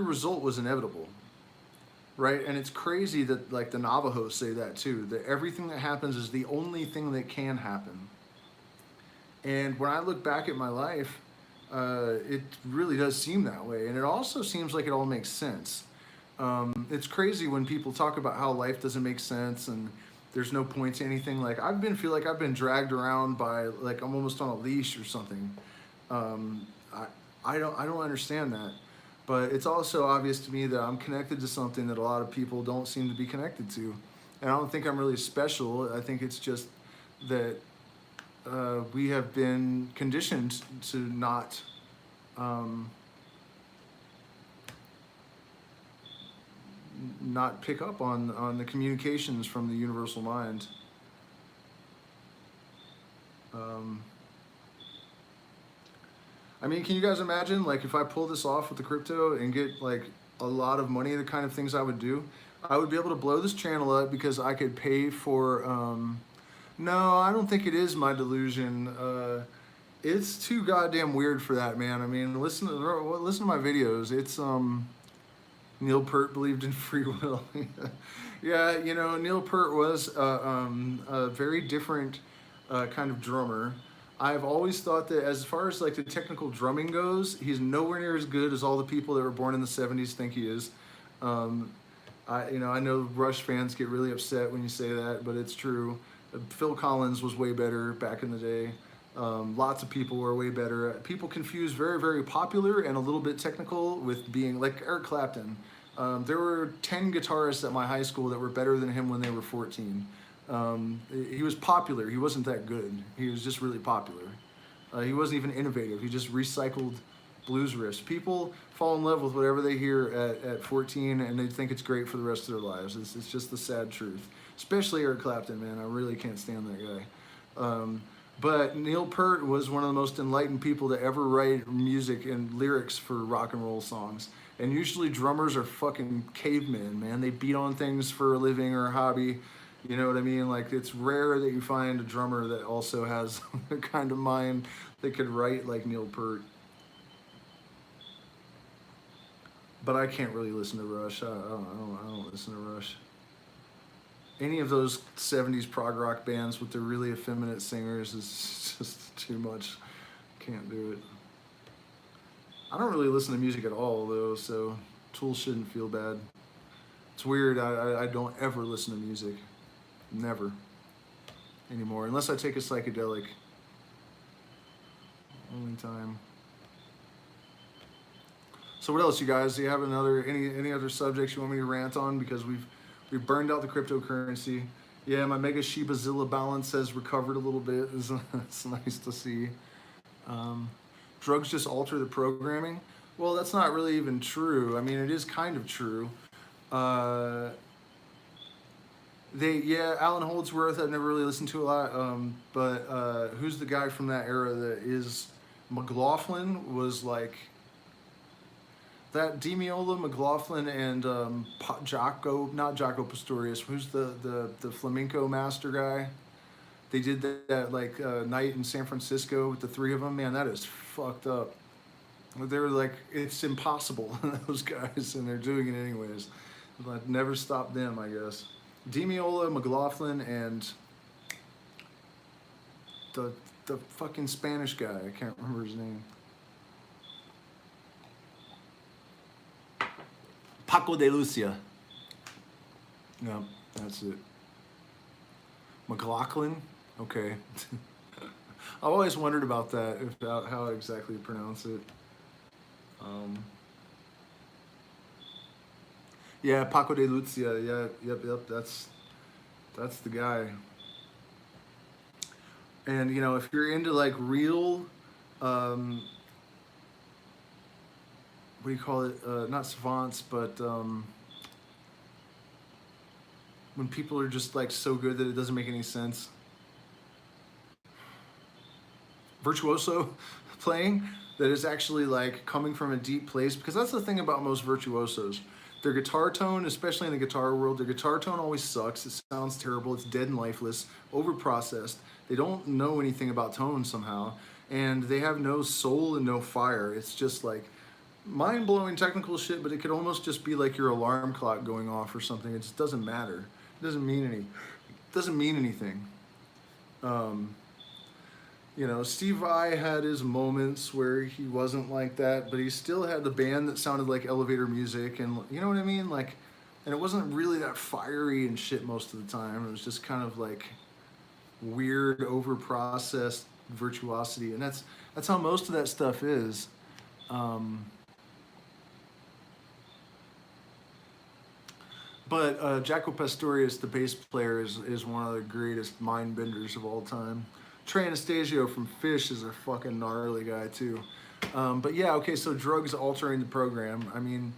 result was inevitable, right? And it's crazy that like the Navajos say that too, that everything that happens is the only thing that can happen. And when I look back at my life, it really does seem that way. And it also seems like it all makes sense. It's crazy when people talk about how life doesn't make sense and there's no point to anything. Like feel like I've been dragged around by like I'm almost on a leash or something. I don't understand that. But it's also obvious to me that I'm connected to something that a lot of people don't seem to be connected to. And I don't think I'm really special. I think it's just that we have been conditioned to not pick up on the communications from the universal mind. I mean, can you guys imagine, like, if I pull this off with the crypto and get, like, a lot of money, the kind of things I would do? I would be able to blow this channel up because I could pay for, no, I don't think it is my delusion. It's too goddamn weird for that, man. I mean, listen to my videos. It's, Neil Peart believed in free will. Yeah, Neil Peart was a very different kind of drummer. I've always thought that as far as like the technical drumming goes, he's nowhere near as good as all the people that were born in the 70s think he is. I know Rush fans get really upset when you say that, but it's true. Phil Collins was way better back in the day. Lots of people were way better. People confuse very, very popular and a little bit technical with being like Eric Clapton. There were 10 guitarists at my high school that were better than him when they were 14. He was popular. He wasn't that good. He was just really popular. He wasn't even innovative. He just recycled blues riffs. People fall in love with whatever they hear at 14 and they think it's great for the rest of their lives. It's just the sad truth. Especially Eric Clapton, man. I really can't stand that guy. But Neil Peart was one of the most enlightened people to ever write music and lyrics for rock and roll songs. And usually drummers are fucking cavemen, man. They beat on things for a living or a hobby. You know what I mean? Like, it's rare that you find a drummer that also has the kind of mind that could write like Neil Peart. But I can't really listen to Rush. I don't listen to Rush. Any of those 70s prog rock bands with their really effeminate singers is just too much. Can't do it. I don't really listen to music at all, though, so Tool shouldn't feel bad. It's weird. I don't ever listen to music. Never. Anymore. Unless I take a psychedelic. Only time. So what else, you guys? Do you have any other subjects you want me to rant on? Because we've burned out the cryptocurrency. Yeah, my Mega Shiba Zilla balance has recovered a little bit. It's nice to see. Drugs just alter the programming. Well, that's not really even true. I mean, it is kind of true. Uh, yeah, Alan Holdsworth, I've never really listened to a lot. But who's the guy from that era that is McLaughlin was like that Demiola, McLaughlin, and Jaco, not Jaco Pastorius. Who's the flamenco master guy? They did that like night in San Francisco with the three of them. Man, that is fucked up. They're like, it's impossible, those guys, and they're doing it anyways. But never stopped them, I guess. Demiola, McLaughlin, and the the fucking Spanish guy. I can't remember his name. Paco de Lucia. No, that's it. McLaughlin? Okay. I've always wondered about that, about how exactly to pronounce it. Yeah, Paco de Lucia. Yeah, yep. That's the guy. And you know, if you're into like real, what do you call it? Not savants, but when people are just like so good that it doesn't make any sense. Virtuoso playing that is actually like coming from a deep place, because that's the thing about most virtuosos. Their guitar tone, especially in the guitar world, their guitar tone always sucks. It sounds terrible. It's dead and lifeless, overprocessed. They don't know anything about tone somehow, and they have no soul and no fire. It's just like mind-blowing technical shit, but it could almost just be like your alarm clock going off or something. It just doesn't matter. It doesn't mean anything. You know, Steve Vai had his moments where he wasn't like that, but he still had the band that sounded like elevator music, and you know what I mean? Like, and it wasn't really that fiery and shit most of the time. It was just kind of like weird, over-processed virtuosity, and that's how most of that stuff is. But Jaco Pastorius, the bass player, is one of the greatest mind benders of all time. Trey Anastasio from Fish is a fucking gnarly guy too. But yeah, okay, so drugs altering the program. I mean,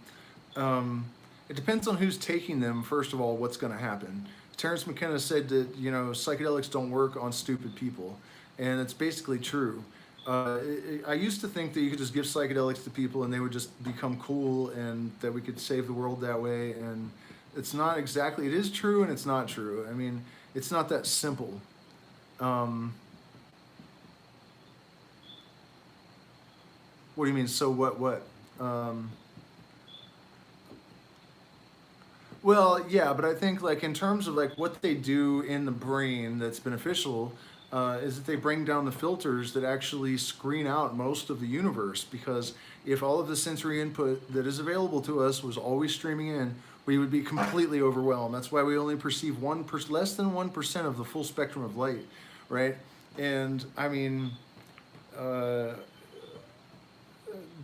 it depends on who's taking them. First of all, what's going to happen? Terrence McKenna said that, you know, psychedelics don't work on stupid people, and it's basically true. I used to think that you could just give psychedelics to people and they would just become cool, and that we could save the world that way. And it's not exactly. It is true and it's not true. I mean, it's not that simple. What do you mean? So what? Well, yeah, but I think like in terms of like what they do in the brain that's beneficial, is that they bring down the filters that actually screen out most of the universe. Because if all of the sensory input that is available to us was always streaming in, we would be completely overwhelmed. That's why we only perceive less than 1% of the full spectrum of light, right? And I mean,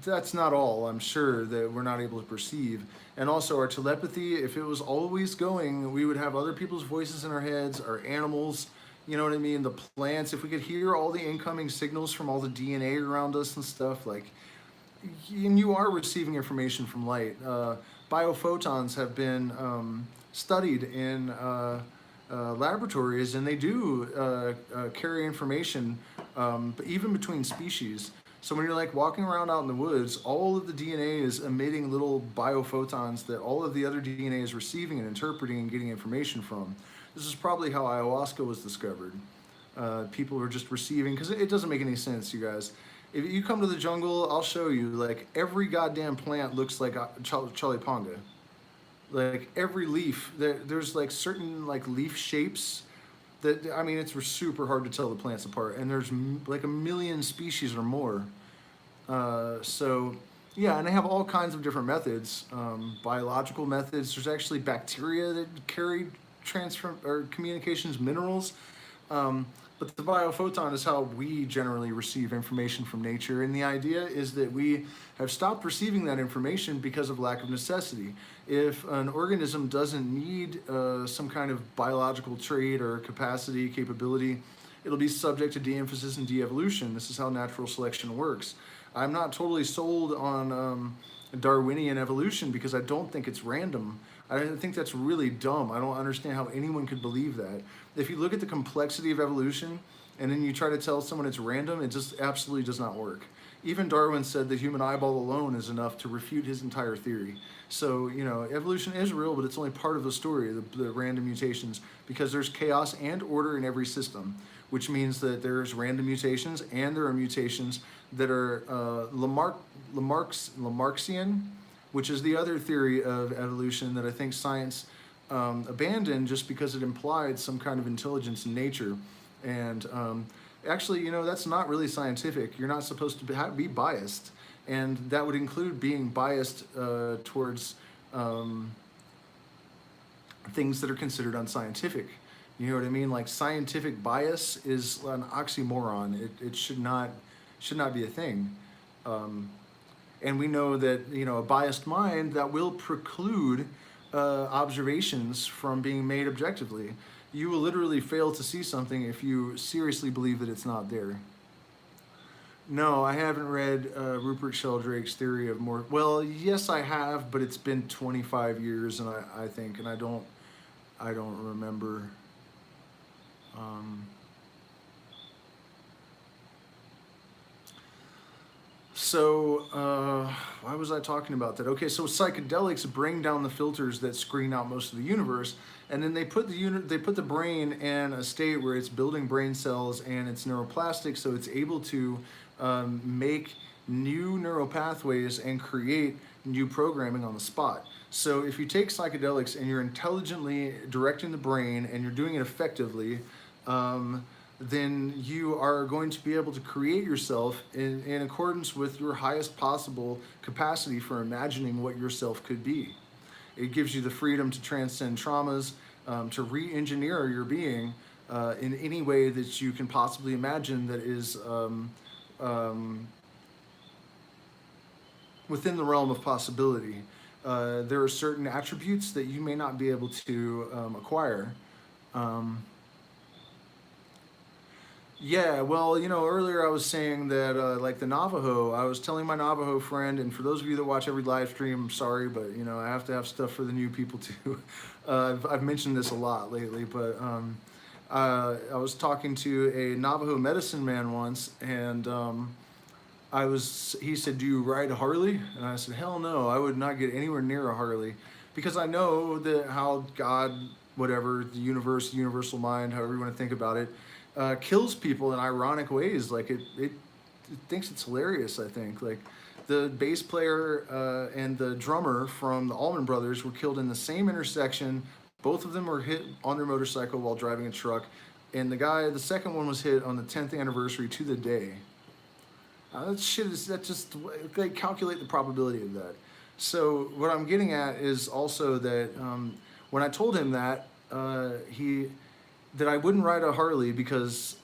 that's not all, I'm sure, that we're not able to perceive. And also our telepathy, if it was always going, we would have other people's voices in our heads, our animals, you know what I mean, the plants. If we could hear all the incoming signals from all the DNA around us and stuff, like, and you are receiving information from light. Biophotons have been studied in laboratories, and they do carry information, but even between species. So when you're like walking around out in the woods, all of the DNA is emitting little biophotons that all of the other DNA is receiving and interpreting and getting information from. This is probably how ayahuasca was discovered. People were just receiving, because it doesn't make any sense, you guys. If you come to the jungle, I'll show you, like, every goddamn plant looks like chalipanga. Like, every leaf, there's like certain like leaf shapes that, I mean, it's super hard to tell the plants apart, and there's like a million species or more. So yeah, and they have all kinds of different methods, biological methods. There's actually bacteria that carry transfer or communications minerals. But the biophoton is how we generally receive information from nature, and the idea is that we have stopped receiving that information because of lack of necessity. If an organism doesn't need some kind of biological trait or capacity, capability, it'll be subject to de-emphasis and de-evolution. This is how natural selection works. I'm not totally sold on Darwinian evolution because I don't think it's random. I think that's really dumb. I don't understand how anyone could believe that. If you look at the complexity of evolution and then you try to tell someone it's random, it just absolutely does not work. Even Darwin said the human eyeball alone is enough to refute his entire theory. So, you know, evolution is real, but it's only part of the story, the random mutations, because there's chaos and order in every system, which means that there's random mutations and there are mutations that are Lamarckian, which is the other theory of evolution that I think science abandoned just because it implied some kind of intelligence in nature. And actually, you know, that's not really scientific. You're not supposed to be biased. And that would include being biased towards things that are considered unscientific. You know what I mean? Like scientific bias is an oxymoron. It should not be a thing. And we know that, you know, a biased mind that will preclude observations from being made objectively. You will literally fail to see something if you seriously believe that it's not there. No, I haven't read Rupert Sheldrake's theory of more. Well, yes, I have, but it's been 25 years, and I think, and I don't remember. So why was I talking about that? Okay, so psychedelics bring down the filters that screen out most of the universe, and then they put the brain in a state where it's building brain cells and it's neuroplastic, so it's able to make new neural pathways and create new programming on the spot. So if you take psychedelics and you're intelligently directing the brain and you're doing it effectively, then you are going to be able to create yourself in accordance with your highest possible capacity for imagining what yourself could be. It gives you the freedom to transcend traumas, to re-engineer your being in any way that you can possibly imagine that is within the realm of possibility. There are certain attributes that you may not be able to acquire. Yeah, well, you know, earlier I was saying that, like the Navajo, I was telling my Navajo friend, and for those of you that watch every live stream, I'm sorry, but, you know, I have to have stuff for the new people too. I've mentioned this a lot lately, but I was talking to a Navajo medicine man once, and he said, "Do you ride a Harley?" And I said, "Hell no, I would not get anywhere near a Harley," because I know that how God, whatever, the universe, the universal mind, however you want to think about it, kills people in ironic ways. Like it thinks it's hilarious. I think like the bass player and the drummer from the Allman Brothers were killed in the same intersection. Both of them were hit on their motorcycle while driving a truck, and the second one was hit on the 10th anniversary to the day. They calculate the probability of that. So what I'm getting at is also that when I told him that that I wouldn't ride a Harley because,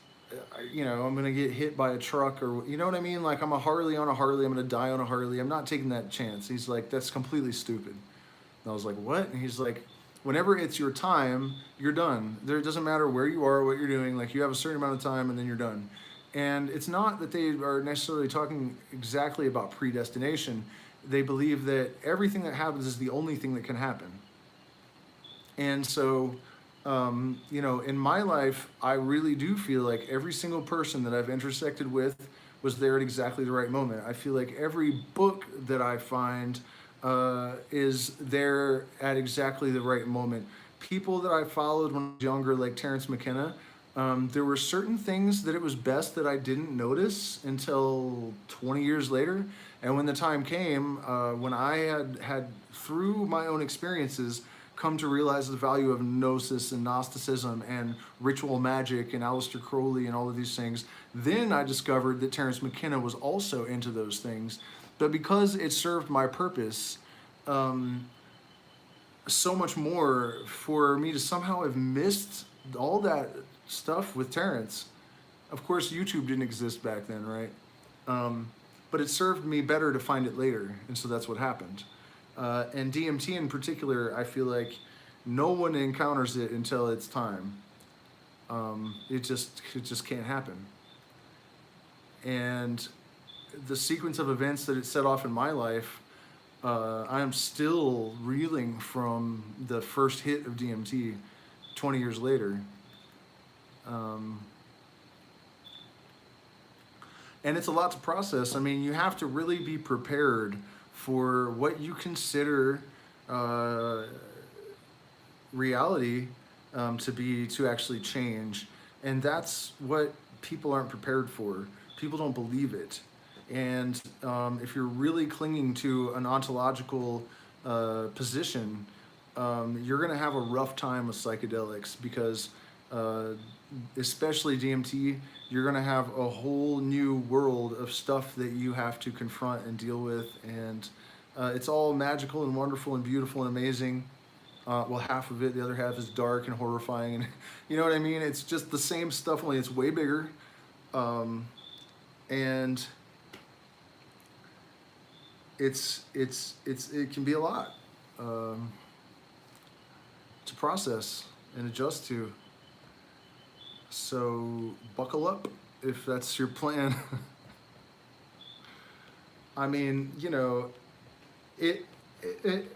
you know, I'm gonna get hit by a truck, or you know what I mean? Like I'm a Harley on a Harley, I'm gonna die on a Harley. I'm not taking that chance. He's like, that's completely stupid. And I was like, what? And he's like, whenever it's your time, you're done. It doesn't matter where you are, what you're doing. Like you have a certain amount of time, and then you're done. And it's not that they are necessarily talking exactly about predestination. They believe that everything that happens is the only thing that can happen. And so, you know, in my life, I really do feel like every single person that I've intersected with was there at exactly the right moment. I feel like every book that I find is there at exactly the right moment. People that I followed when I was younger, like Terrence McKenna, there were certain things that it was best that I didn't notice until 20 years later. And when the time came, when I had through my own experiences, come to realize the value of gnosis and Gnosticism and ritual magic and Aleister Crowley and all of these things, then I discovered that Terrence McKenna was also into those things. But because it served my purpose so much more, for me to somehow have missed all that stuff with Terrence. Of course, YouTube didn't exist back then, right? But it served me better to find it later, and so that's what happened. And DMT in particular, I feel like no one encounters it until it's time. It just can't happen. And the sequence of events that it set off in my life, I am still reeling from the first hit of DMT 20 years later. And it's a lot to process. I mean, you have to really be prepared for what you consider reality to actually change. And that's what people aren't prepared for. People don't believe it. And if you're really clinging to an ontological position, you're going to have a rough time with psychedelics because especially DMT, you're going to have a whole new world of stuff that you have to confront and deal with. And it's all magical and wonderful and beautiful and amazing. Well, half of it, the other half is dark and horrifying. And you know what I mean? It's just the same stuff, only it's way bigger. And it can be a lot to process and adjust to. So buckle up if that's your plan. I mean, you know,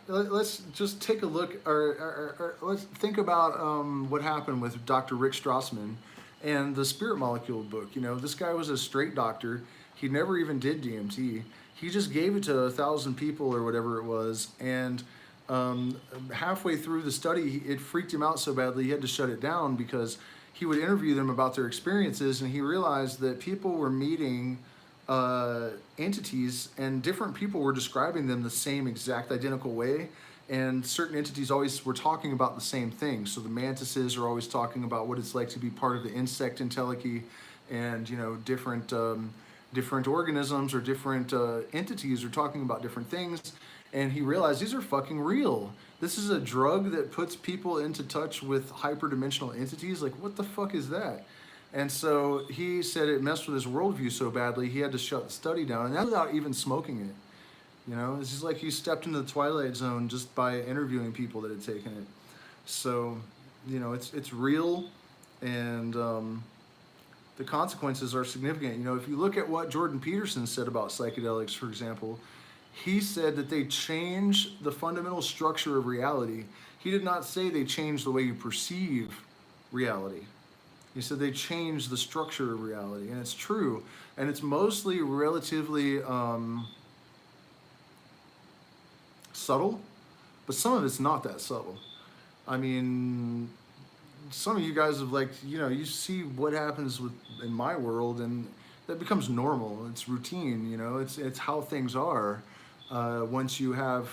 let's just take a look, or let's think about what happened with Dr. Rick Strassman and the Spirit Molecule book. You know, this guy was a straight doctor. He never even did DMT. He just gave it to 1,000 people or whatever it was, and halfway through the study, it freaked him out so badly he had to shut it down because he would interview them about their experiences, and he realized that people were meeting entities, and different people were describing them the same exact identical way, and certain entities always were talking about the same thing. So the mantises are always talking about what it's like to be part of the insect entelechy, and you know, different organisms or different entities are talking about different things. And he realized these are fucking real. This is a drug that puts people into touch with hyperdimensional entities. Like, what the fuck is that? And so he said it messed with his worldview so badly he had to shut the study down, and that without even smoking it. You know, it's just like he stepped into the twilight zone just by interviewing people that had taken it. So, you know, it's real, and the consequences are significant. You know, if you look at what Jordan Peterson said about psychedelics, for example, he said that they change the fundamental structure of reality. He did not say they change the way you perceive reality. He said they change the structure of reality, and it's true. And it's mostly relatively subtle, but some of it's not that subtle. I mean, some of you guys have, like, you know, you see what happens in my world, and that becomes normal. It's routine, you know, it's how things are. Once you have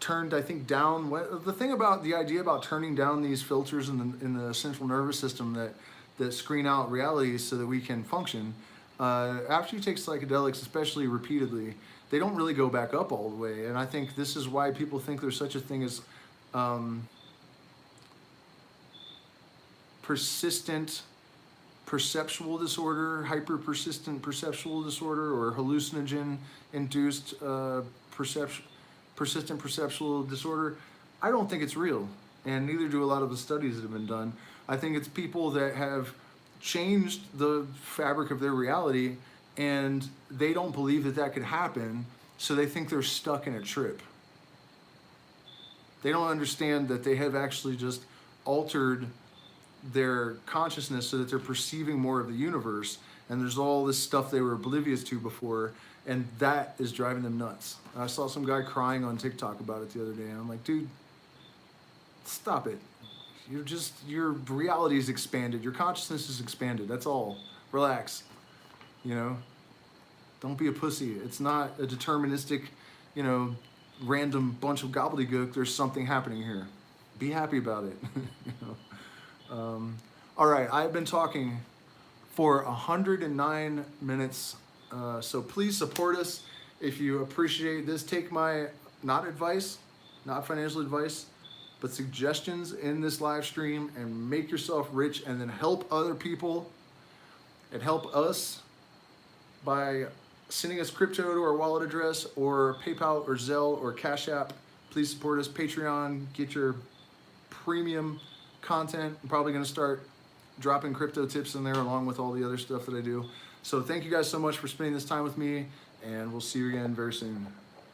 turned, I think, down, the thing about the idea about turning down these filters in the central nervous system that screen out realities so that we can function, after you take psychedelics, especially repeatedly, they don't really go back up all the way. And I think this is why people think there's such a thing as persistent perceptual disorder, hyper-persistent perceptual disorder, or hallucinogen-induced persistent perceptual disorder. I don't think it's real, and neither do a lot of the studies that have been done. I think it's people that have changed the fabric of their reality, and they don't believe that that could happen, so they think they're stuck in a trip. They don't understand that they have actually just altered their consciousness so that they're perceiving more of the universe, and there's all this stuff they were oblivious to before, and that is driving them nuts. I saw some guy crying on TikTok about it the other day, and I'm like, dude, stop it. Your reality is expanded, your consciousness is expanded, that's all. Relax, you know? Don't be a pussy. It's not a deterministic, you know, random bunch of gobbledygook. There's something happening here. Be happy about it. You know? All right, I've been talking for 109 minutes, so please support us if you appreciate this. Take my, not advice, not financial advice, but suggestions in this live stream, and make yourself rich, and then help other people and help us by sending us crypto to our wallet address, or PayPal or Zelle or Cash App. Please support us. Patreon, get your premium content. I'm probably going to start dropping crypto tips in there along with all the other stuff that I do. So thank you guys so much for spending this time with me, and we'll see you again very soon.